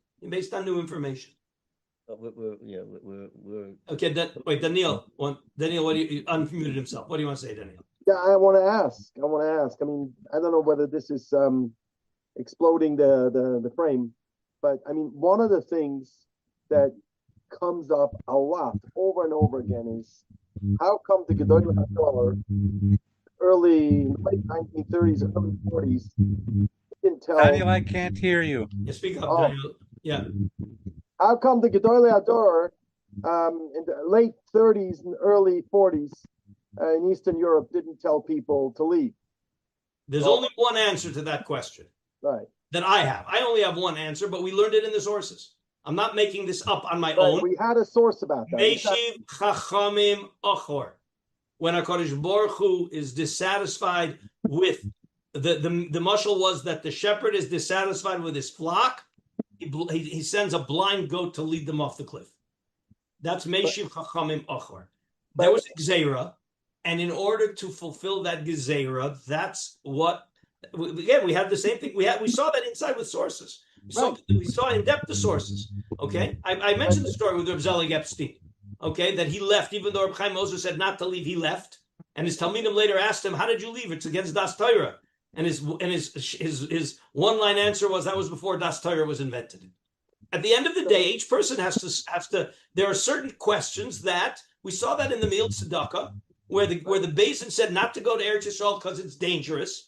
we're Okay, wait, Daniel. Daniel, what do you unmuted himself? What do you want to say, Daniel? Yeah, I want to ask. I mean, I don't know whether this is exploding the frame, but I mean, one of the things that comes up a lot over and over again is how come the Gedolei HaDor late 1930s, early 40s didn't tell. Daniel, I can't hear you. Yeah, speak up, Daniel. Yeah. How come the Gedolei HaDor in the late 30s and early 40s in Eastern Europe didn't tell people to leave? There's only one answer to that question. Right. That I have. I only have one answer, but we learned it in the sources. I'm not making this up on my own. We had a source about that. Meshiv Chachamim Achor. When HaKadosh Baruch Hu is dissatisfied with the mashal was that the shepherd is dissatisfied with his flock, he sends a blind goat to lead them off the cliff. That's Meshiv Chachamim Achor. There was Gzeira, and in order to fulfill that Gzeira, that's what. Again, we had the same thing. We saw that inside with sources. We saw in depth the sources. Okay, I mentioned the story with Reb Zelig Epstein. Okay, that he left even though Reb Chaim Moses said not to leave. He left, and his Talmidim later asked him, "How did you leave? It's against Das Torah." And his one-line answer was that was before Das Torah was invented. At the end of the day, each person has to. There are certain questions that we saw that in the Meal Tzedakah, where the Basin said not to go to Eretz Yisrael because it's dangerous.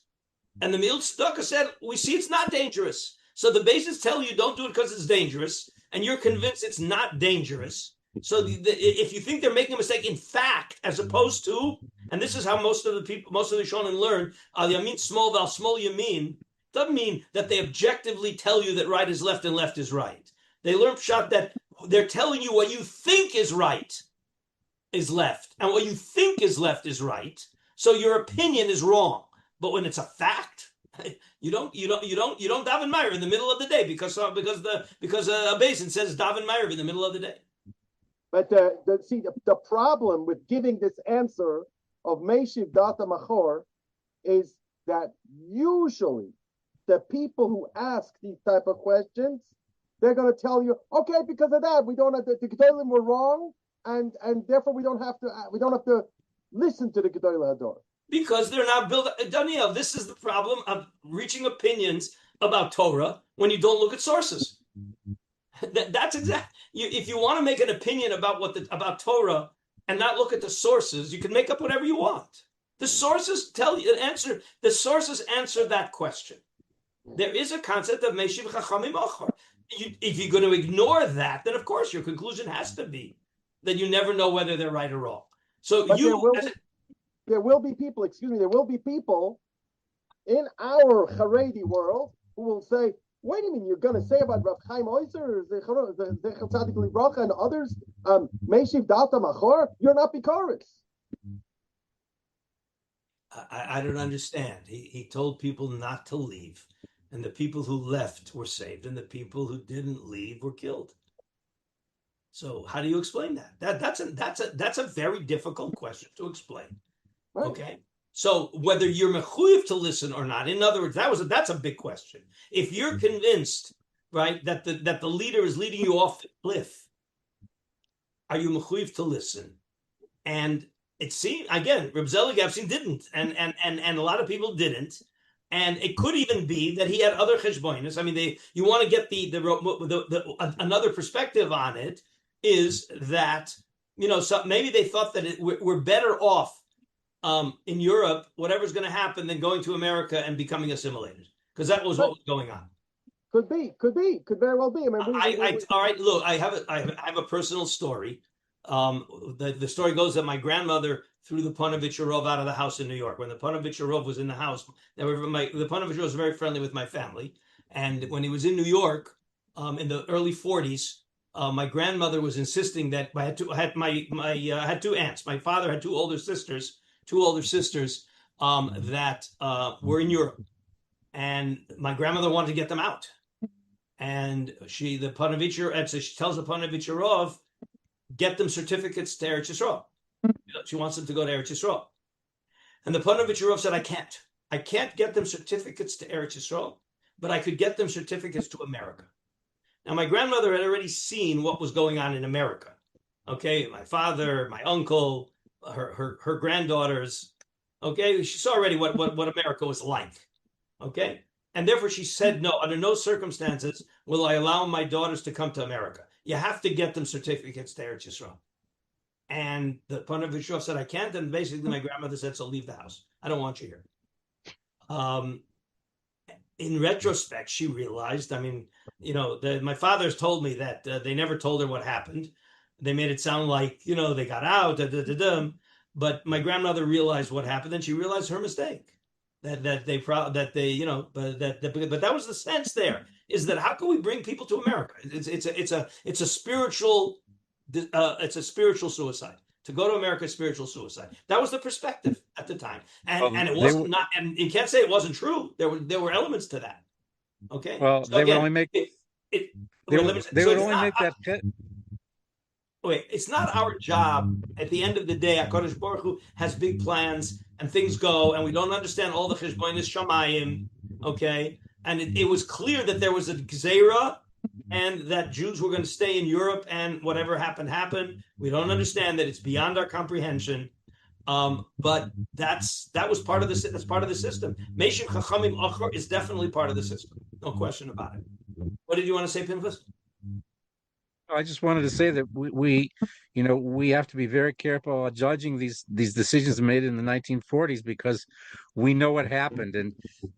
And the Meal Tzedakah said, we see it's not dangerous. So the bases tell you don't do it because it's dangerous, and you're convinced it's not dangerous. So if you think they're making a mistake in fact, as opposed to, and this is how most of the Shonim learn, al yamin small val small yamin, doesn't mean that they objectively tell you that right is left and left is right. They learn pshat that they're telling you what you think is right is left, and what you think is left is right. So your opinion is wrong. But when it's a fact, you don't daven Ma'ariv in the middle of the day because a basin says daven Ma'ariv in the middle of the day. But the problem with giving this answer of Meshiv Data Machor is that usually the people who ask these type of questions, they're going to tell you, okay, because of that we don't have the Gedolim were wrong, and therefore we don't have to listen to the Gedolei HaDor. Because they're not built. Daniel, this is the problem of reaching opinions about Torah when you don't look at sources. That's exactly. If you want to make an opinion about Torah and not look at the sources, you can make up whatever you want. The sources tell you an answer. The sources answer that question. There is a concept of Meshiv Chachamim Achor. If you're going to ignore that, then of course your conclusion has to be that you never know whether they're right or wrong. So there will be people in our Haredi world who will say, wait a minute, you're going to say about Rav Chaim Oizer, Zecher Tzadik Livracha, and others, Meshiv Data Machor, you're not Bikaris. I don't understand. He told people not to leave, and the people who left were saved, and the people who didn't leave were killed. So how do you explain that? That's a very difficult question to explain. Right. Okay, so whether you're mechuyev to listen or not, in other words, that's a big question. If you're convinced, right, that the leader is leading you off the cliff, are you mechuyev to listen? And it seems again, Reb Zelig Epstein didn't, and a lot of people didn't, and it could even be that he had other cheshbonos. I mean, you want to get the another perspective on it is that so maybe they thought that we're better off. In Europe, whatever's going to happen, than going to America and becoming assimilated, because that was what was going on. Could very well be. All right. Look, I have a personal story. The story goes that my grandmother threw the Panovich Rov out of the house in New York. When the Panovich Rov was in the house, the Panovich Rov was very friendly with my family, and when he was in New York, in the early 40s. My grandmother was insisting that I had two aunts. My father had two older sisters that were in Europe, and my grandmother wanted to get them out. And she tells the Panovich Rov, get them certificates to Eretz Yisrael. She wants them to go to Eretz Yisrael. And the Panovich Rov said, I can't get them certificates to Eretz Yisrael, but I could get them certificates to America. Now, my grandmother had already seen what was going on in America. Okay, my father, my uncle, her granddaughters. Okay, she saw already what America was like. Okay, and therefore she said, no, under no circumstances will I allow my daughters to come to America. You have to get them certificates to Eretz Yisrael. And the Panav Yisrael said, I can't. And basically my grandmother said, so leave the house. I don't want you here. In retrospect, she realized, I mean, my father's told me that they never told her what happened. They made it sound like, they got out, but my grandmother realized what happened, and she realized her mistake. But that was the sense there, is that how can we bring people to America? It's a spiritual suicide. To go to America is spiritual suicide. That was the perspective at the time, and it wasn't not. And you can't say it wasn't true. There were elements to that. Okay. Well, so they again, would only make that. Wait, it's not our job. At the end of the day, HaKadosh Baruch Hu has big plans, and things go, and we don't understand all the cheshbonis shamayim. Okay, and it was clear that there was a gzeira, and that Jews were going to stay in Europe, and whatever happened. We don't understand that; it's beyond our comprehension. But that was part of the that's part of the system. Meishiv Chachamim Achor is definitely part of the system, no question about it. What did you want to say, Pinchas? I just wanted to say that we have to be very careful judging these decisions made in the 1940s, because we know what happened. And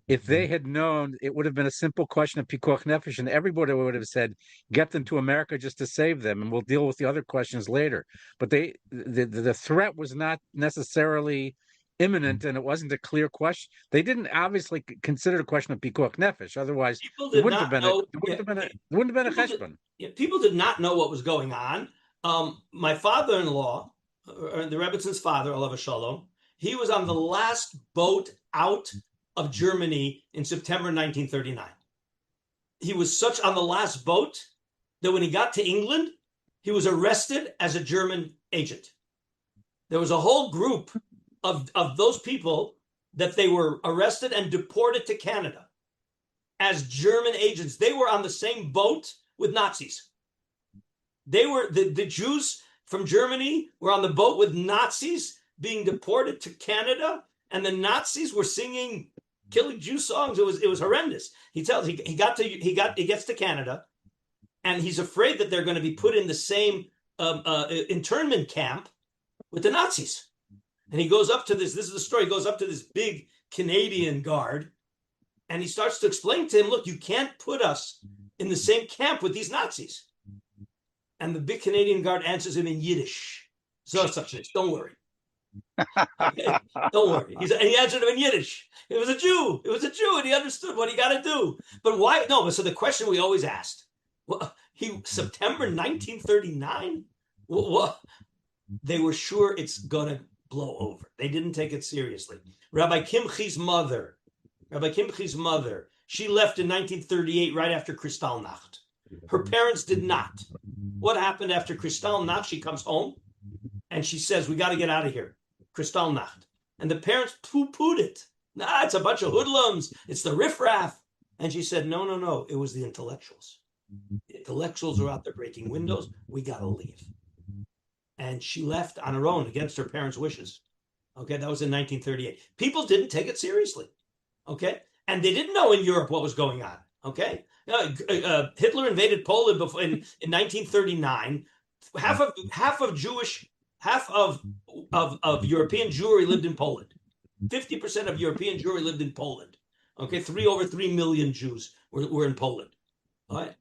if they had known, it would have been a simple question of pikuach nefesh, and everybody would have said, get them to America just to save them, and we'll deal with the other questions later. But the threat was not necessarily imminent, and it wasn't a clear question. They didn't obviously consider the question of pikuach nefesh. Otherwise, it wouldn't have been a cheshbon. People did not know what was going on. My father-in-law, the Rebbitzins' father, Alav Shalom, he was on the last boat out of Germany in September 1939. He was such on the last boat that when he got to England, he was arrested as a German agent. There was a whole group of those people that they were arrested and deported to Canada as German agents. They were on the same boat with Nazis. They were the Jews from Germany were on the boat with Nazis being deported to Canada, and the Nazis were singing killing Jew songs. It was horrendous. He gets to Canada, and he's afraid that they're going to be put in the same internment camp with the Nazis. And he goes up to this is the story, he goes up to this big Canadian guard, and he starts to explain to him, look, you can't put us in the same camp with these Nazis. And the big Canadian guard answers him in Yiddish. Don't worry. Okay? Don't worry. He answered him in Yiddish. It was a Jew, and he understood what he got to do. But why? No, so the question we always asked, September 1939? What? They were sure it's going to blow over. They didn't take it seriously. Rabbi Kimchi's mother, she left in 1938 right after Kristallnacht. Her parents did not. What happened after Kristallnacht? She comes home and she says, we got to get out of here. Kristallnacht. And the parents poo-pooed it. Nah, it's a bunch of hoodlums. It's the riffraff. And she said, no. It was the intellectuals. The intellectuals are out there breaking windows. We got to leave. And she left on her own against her parents' wishes. Okay, that was in 1938. People didn't take it seriously. Okay, and they didn't know in Europe what was going on. Okay, Hitler invaded Poland in 1939. Half of European Jewry lived in Poland. 50% of European Jewry lived in Poland. Okay, over 3 million Jews were in Poland. All right.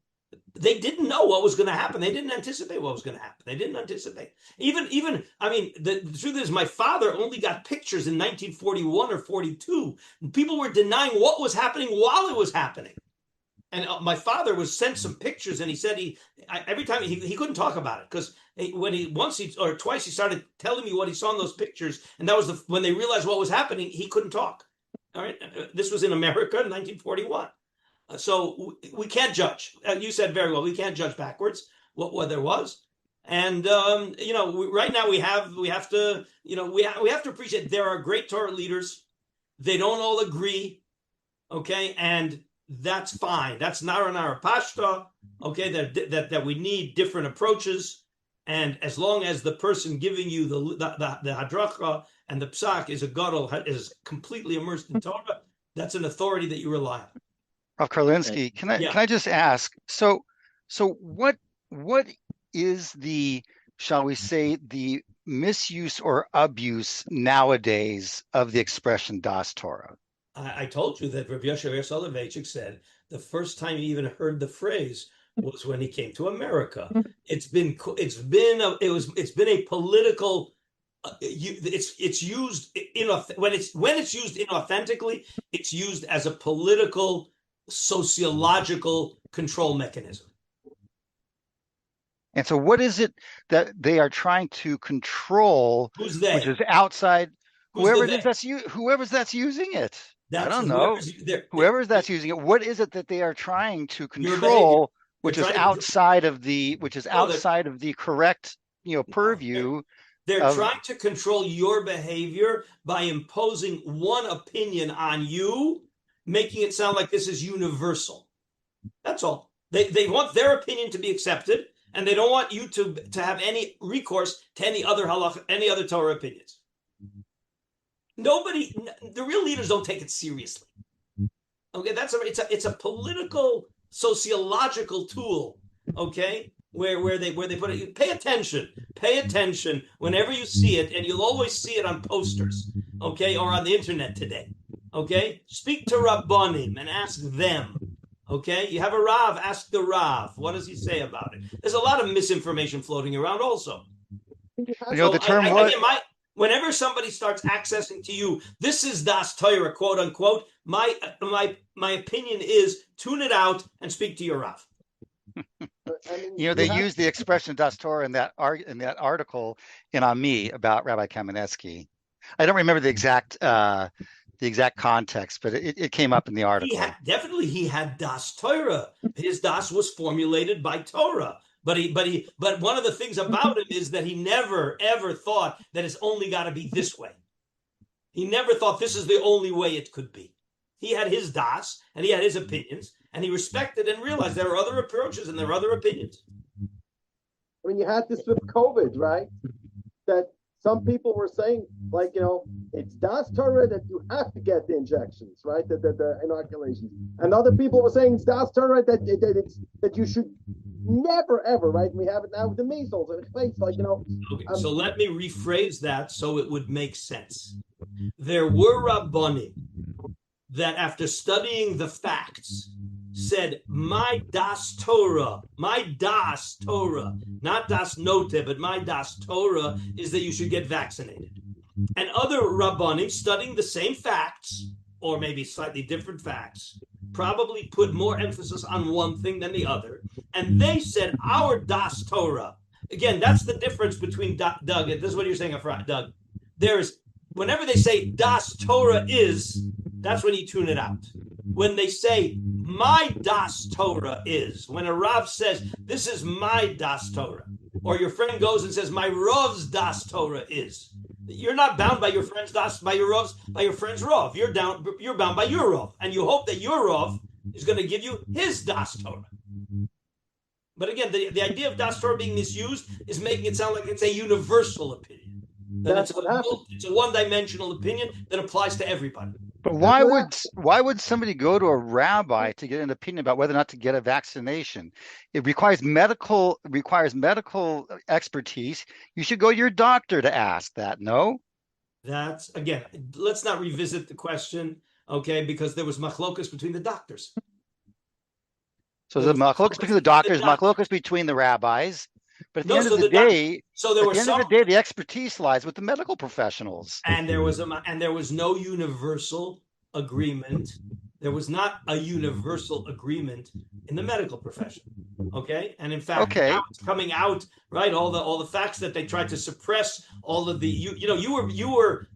They didn't know what was going to happen. They didn't anticipate what was going to happen. They didn't anticipate. Even. I mean, the truth is, my father only got pictures in 1941 or 42. People were denying what was happening while it was happening. And my father was sent some pictures, and he said every time he couldn't talk about it, because once or twice he started telling me what he saw in those pictures, and that was when they realized what was happening. He couldn't talk. All right, this was in America in 1941. So we can't judge. You said very well. We can't judge backwards what there was, and right now we have to appreciate there are great Torah leaders. They don't all agree, okay, and that's fine. That's nara pashta. Okay, that we need different approaches, and as long as the person giving you the hadracha and the psak is a gadol, is completely immersed in Torah, that's an authority that you rely on. Rav Karlinsky, can I just ask? So what is the, shall we say, the misuse or abuse nowadays of the expression Das Torah? I told you that Rabbi Yosef Soloveitchik said the first time he even heard the phrase was when he came to America. It's been a political. It's used when it's used inauthentically. It's used as a political, sociological control mechanism. And so, what is it that they are trying to control? Who's they? Which is outside. Whoever that's using it. I don't know. Whoever's that's using it. What is it that they are trying to control? Which is outside of the correct, purview. They're trying to control your behavior by imposing one opinion on you, making it sound like this is universal. That's all. They want their opinion to be accepted, and they don't want you to have any recourse to any other halakha, any other Torah opinions. The real leaders don't take it seriously. Okay, it's a political, sociological tool. Okay, where they put it. Pay attention whenever you see it, and you'll always see it on posters. Okay, or on the internet today. Okay, speak to Rabbanim and ask them. Okay, you have a Rav, ask the Rav. What does he say about it? There's a lot of misinformation floating around also. The term whenever somebody starts accessing to you, this is Das Torah, quote unquote, my opinion is tune it out and speak to your Rav. They use the expression Das Torah in that article in Ami about Rabbi Kamenetsky. I don't remember the exact context, but it came up in the article. He had Das Torah. His Das was formulated by Torah. But one of the things about him is that he never ever thought that it's only got to be this way. He never thought this is the only way it could be. He had his Das and he had his opinions, and he respected and realized there are other approaches and there are other opinions. I mean, you had this with COVID, right? That some people were saying, it's Das Torah that you have to get the injections, right? The inoculations. And other people were saying it's Das Torah that you should never ever, right? We have it now with the measles and face, Okay, so let me rephrase that so it would make sense. There were Rabbanim that, after studying the facts, said, my Das Torah, not Das Note, but my Das Torah is that you should get vaccinated. And other Rabbanim studying the same facts, or maybe slightly different facts, probably put more emphasis on one thing than the other. And they said, our Das Torah, again, that's the difference between Doug, and this is what you're saying, Doug. Whenever they say Das Torah is, that's when you tune it out. When they say, my Das Torah is, when a Rav says, this is my Das Torah, or your friend goes and says, my Rav's Das Torah is, you're not bound by your friend's Das, by your friend's Rav. You're bound by your Rav, and you hope that your Rav is going to give you his Das Torah. But again, the idea of Das Torah being misused is making it sound like it's a universal opinion. That it's a one-dimensional opinion that applies to everybody. But why would somebody go to a rabbi to get an opinion about whether or not to get a vaccination? It requires medical expertise. You should go to your doctor to ask that. No? That's, again, let's not revisit the question, okay? Because there was machlokas between the doctors. So the machlokas between the doctors, machlokas between the rabbis. But at the end of the day, the expertise lies with the medical professionals. And there was no universal agreement. There was not a universal agreement in the medical profession. Okay, and in fact, now it's coming out, right? All the facts that they tried to suppress, all of the you were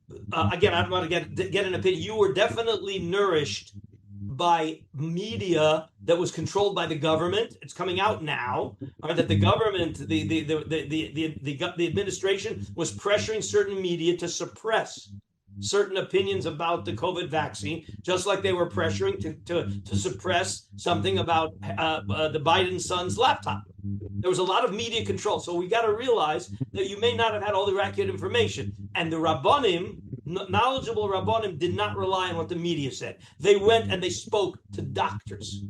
again. I don't want to get an opinion. You were definitely nourished by media that was controlled by the government. It's coming out now, that the government, the administration was pressuring certain media to suppress certain opinions about the COVID vaccine, just like they were pressuring to suppress something about the Biden son's laptop. There was a lot of media control. So we got to realize that you may not have had all the accurate information. And the Rabbonim, knowledgeable Rabbonim, did not rely on what the media said. They went and they spoke to doctors.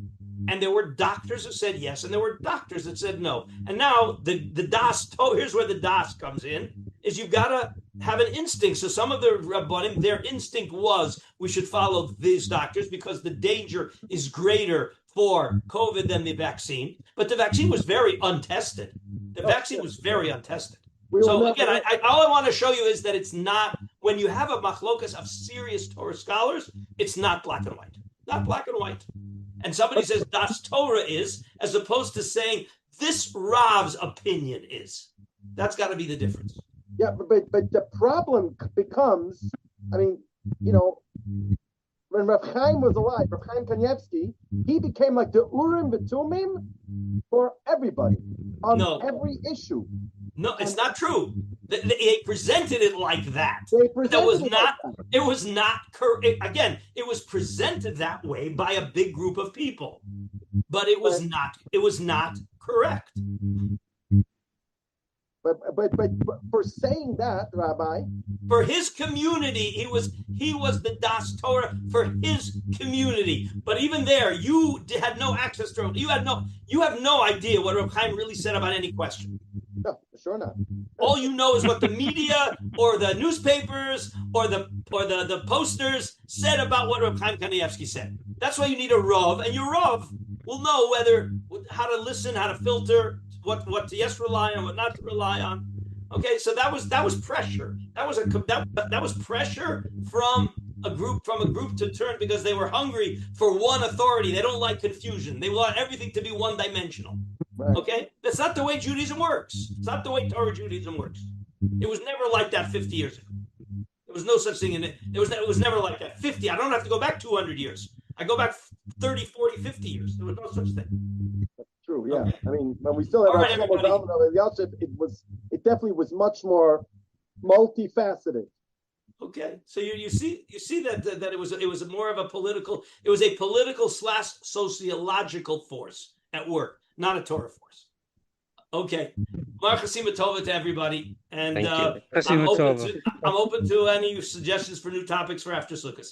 And there were doctors who said yes, and there were doctors that said no. And now the das, here's where the das comes in, is you've got to have an instinct. So some of the Rabbonim, their instinct was we should follow these doctors because the danger is greater for COVID than the vaccine. But the vaccine was very untested. The vaccine was very untested. So again, all I want to show you is that it's not, when you have a machlokas of serious Torah scholars, it's not black and white. Not black and white. And somebody says das Torah is, as opposed to saying this Rav's opinion is. That's got to be the difference. Yeah, but the problem becomes, I mean, you know, when Rav Chaim was alive, Rav Chaim Kanievsky, he became like the Urim V'Tumim for everybody on every issue. No, it's not true. They presented it like that. That was not. It was not correct. Again, it was presented that way by a big group of people, but it was not. It was not correct. But for saying that, Rabbi, for his community, he was the das Torah for his community. But even there, you had no access to it. You have no idea what Rav Chaim really said about any question. No, sure not. All you know is what the media or the newspapers or the posters said about what Rabbi Kanievsky said. That's why you need a Rav, and your Rav will know how to listen, how to filter, what to yes rely on, what not to rely on. Okay, so that was pressure. That was pressure from a group to turn because they were hungry for one authority. They don't like confusion. They want everything to be one-dimensional. Right. Okay, that's not the way Judaism works. It's not the way Torah Judaism works. It was never like that 50 years ago. There was no such thing in it. It was never like that. 50. I don't have to go back 200 years. I go back 30, 40, 50 years. There was no such thing. That's true. Yeah. Okay. I mean, when we still had it definitely was much more multifaceted. Okay, so you see that it was more of a political. It was a political / sociological force at work. Not a Torah force. Okay. Mar Chasima Tova to everybody. And I'm open to any suggestions for new topics for after Sukkot.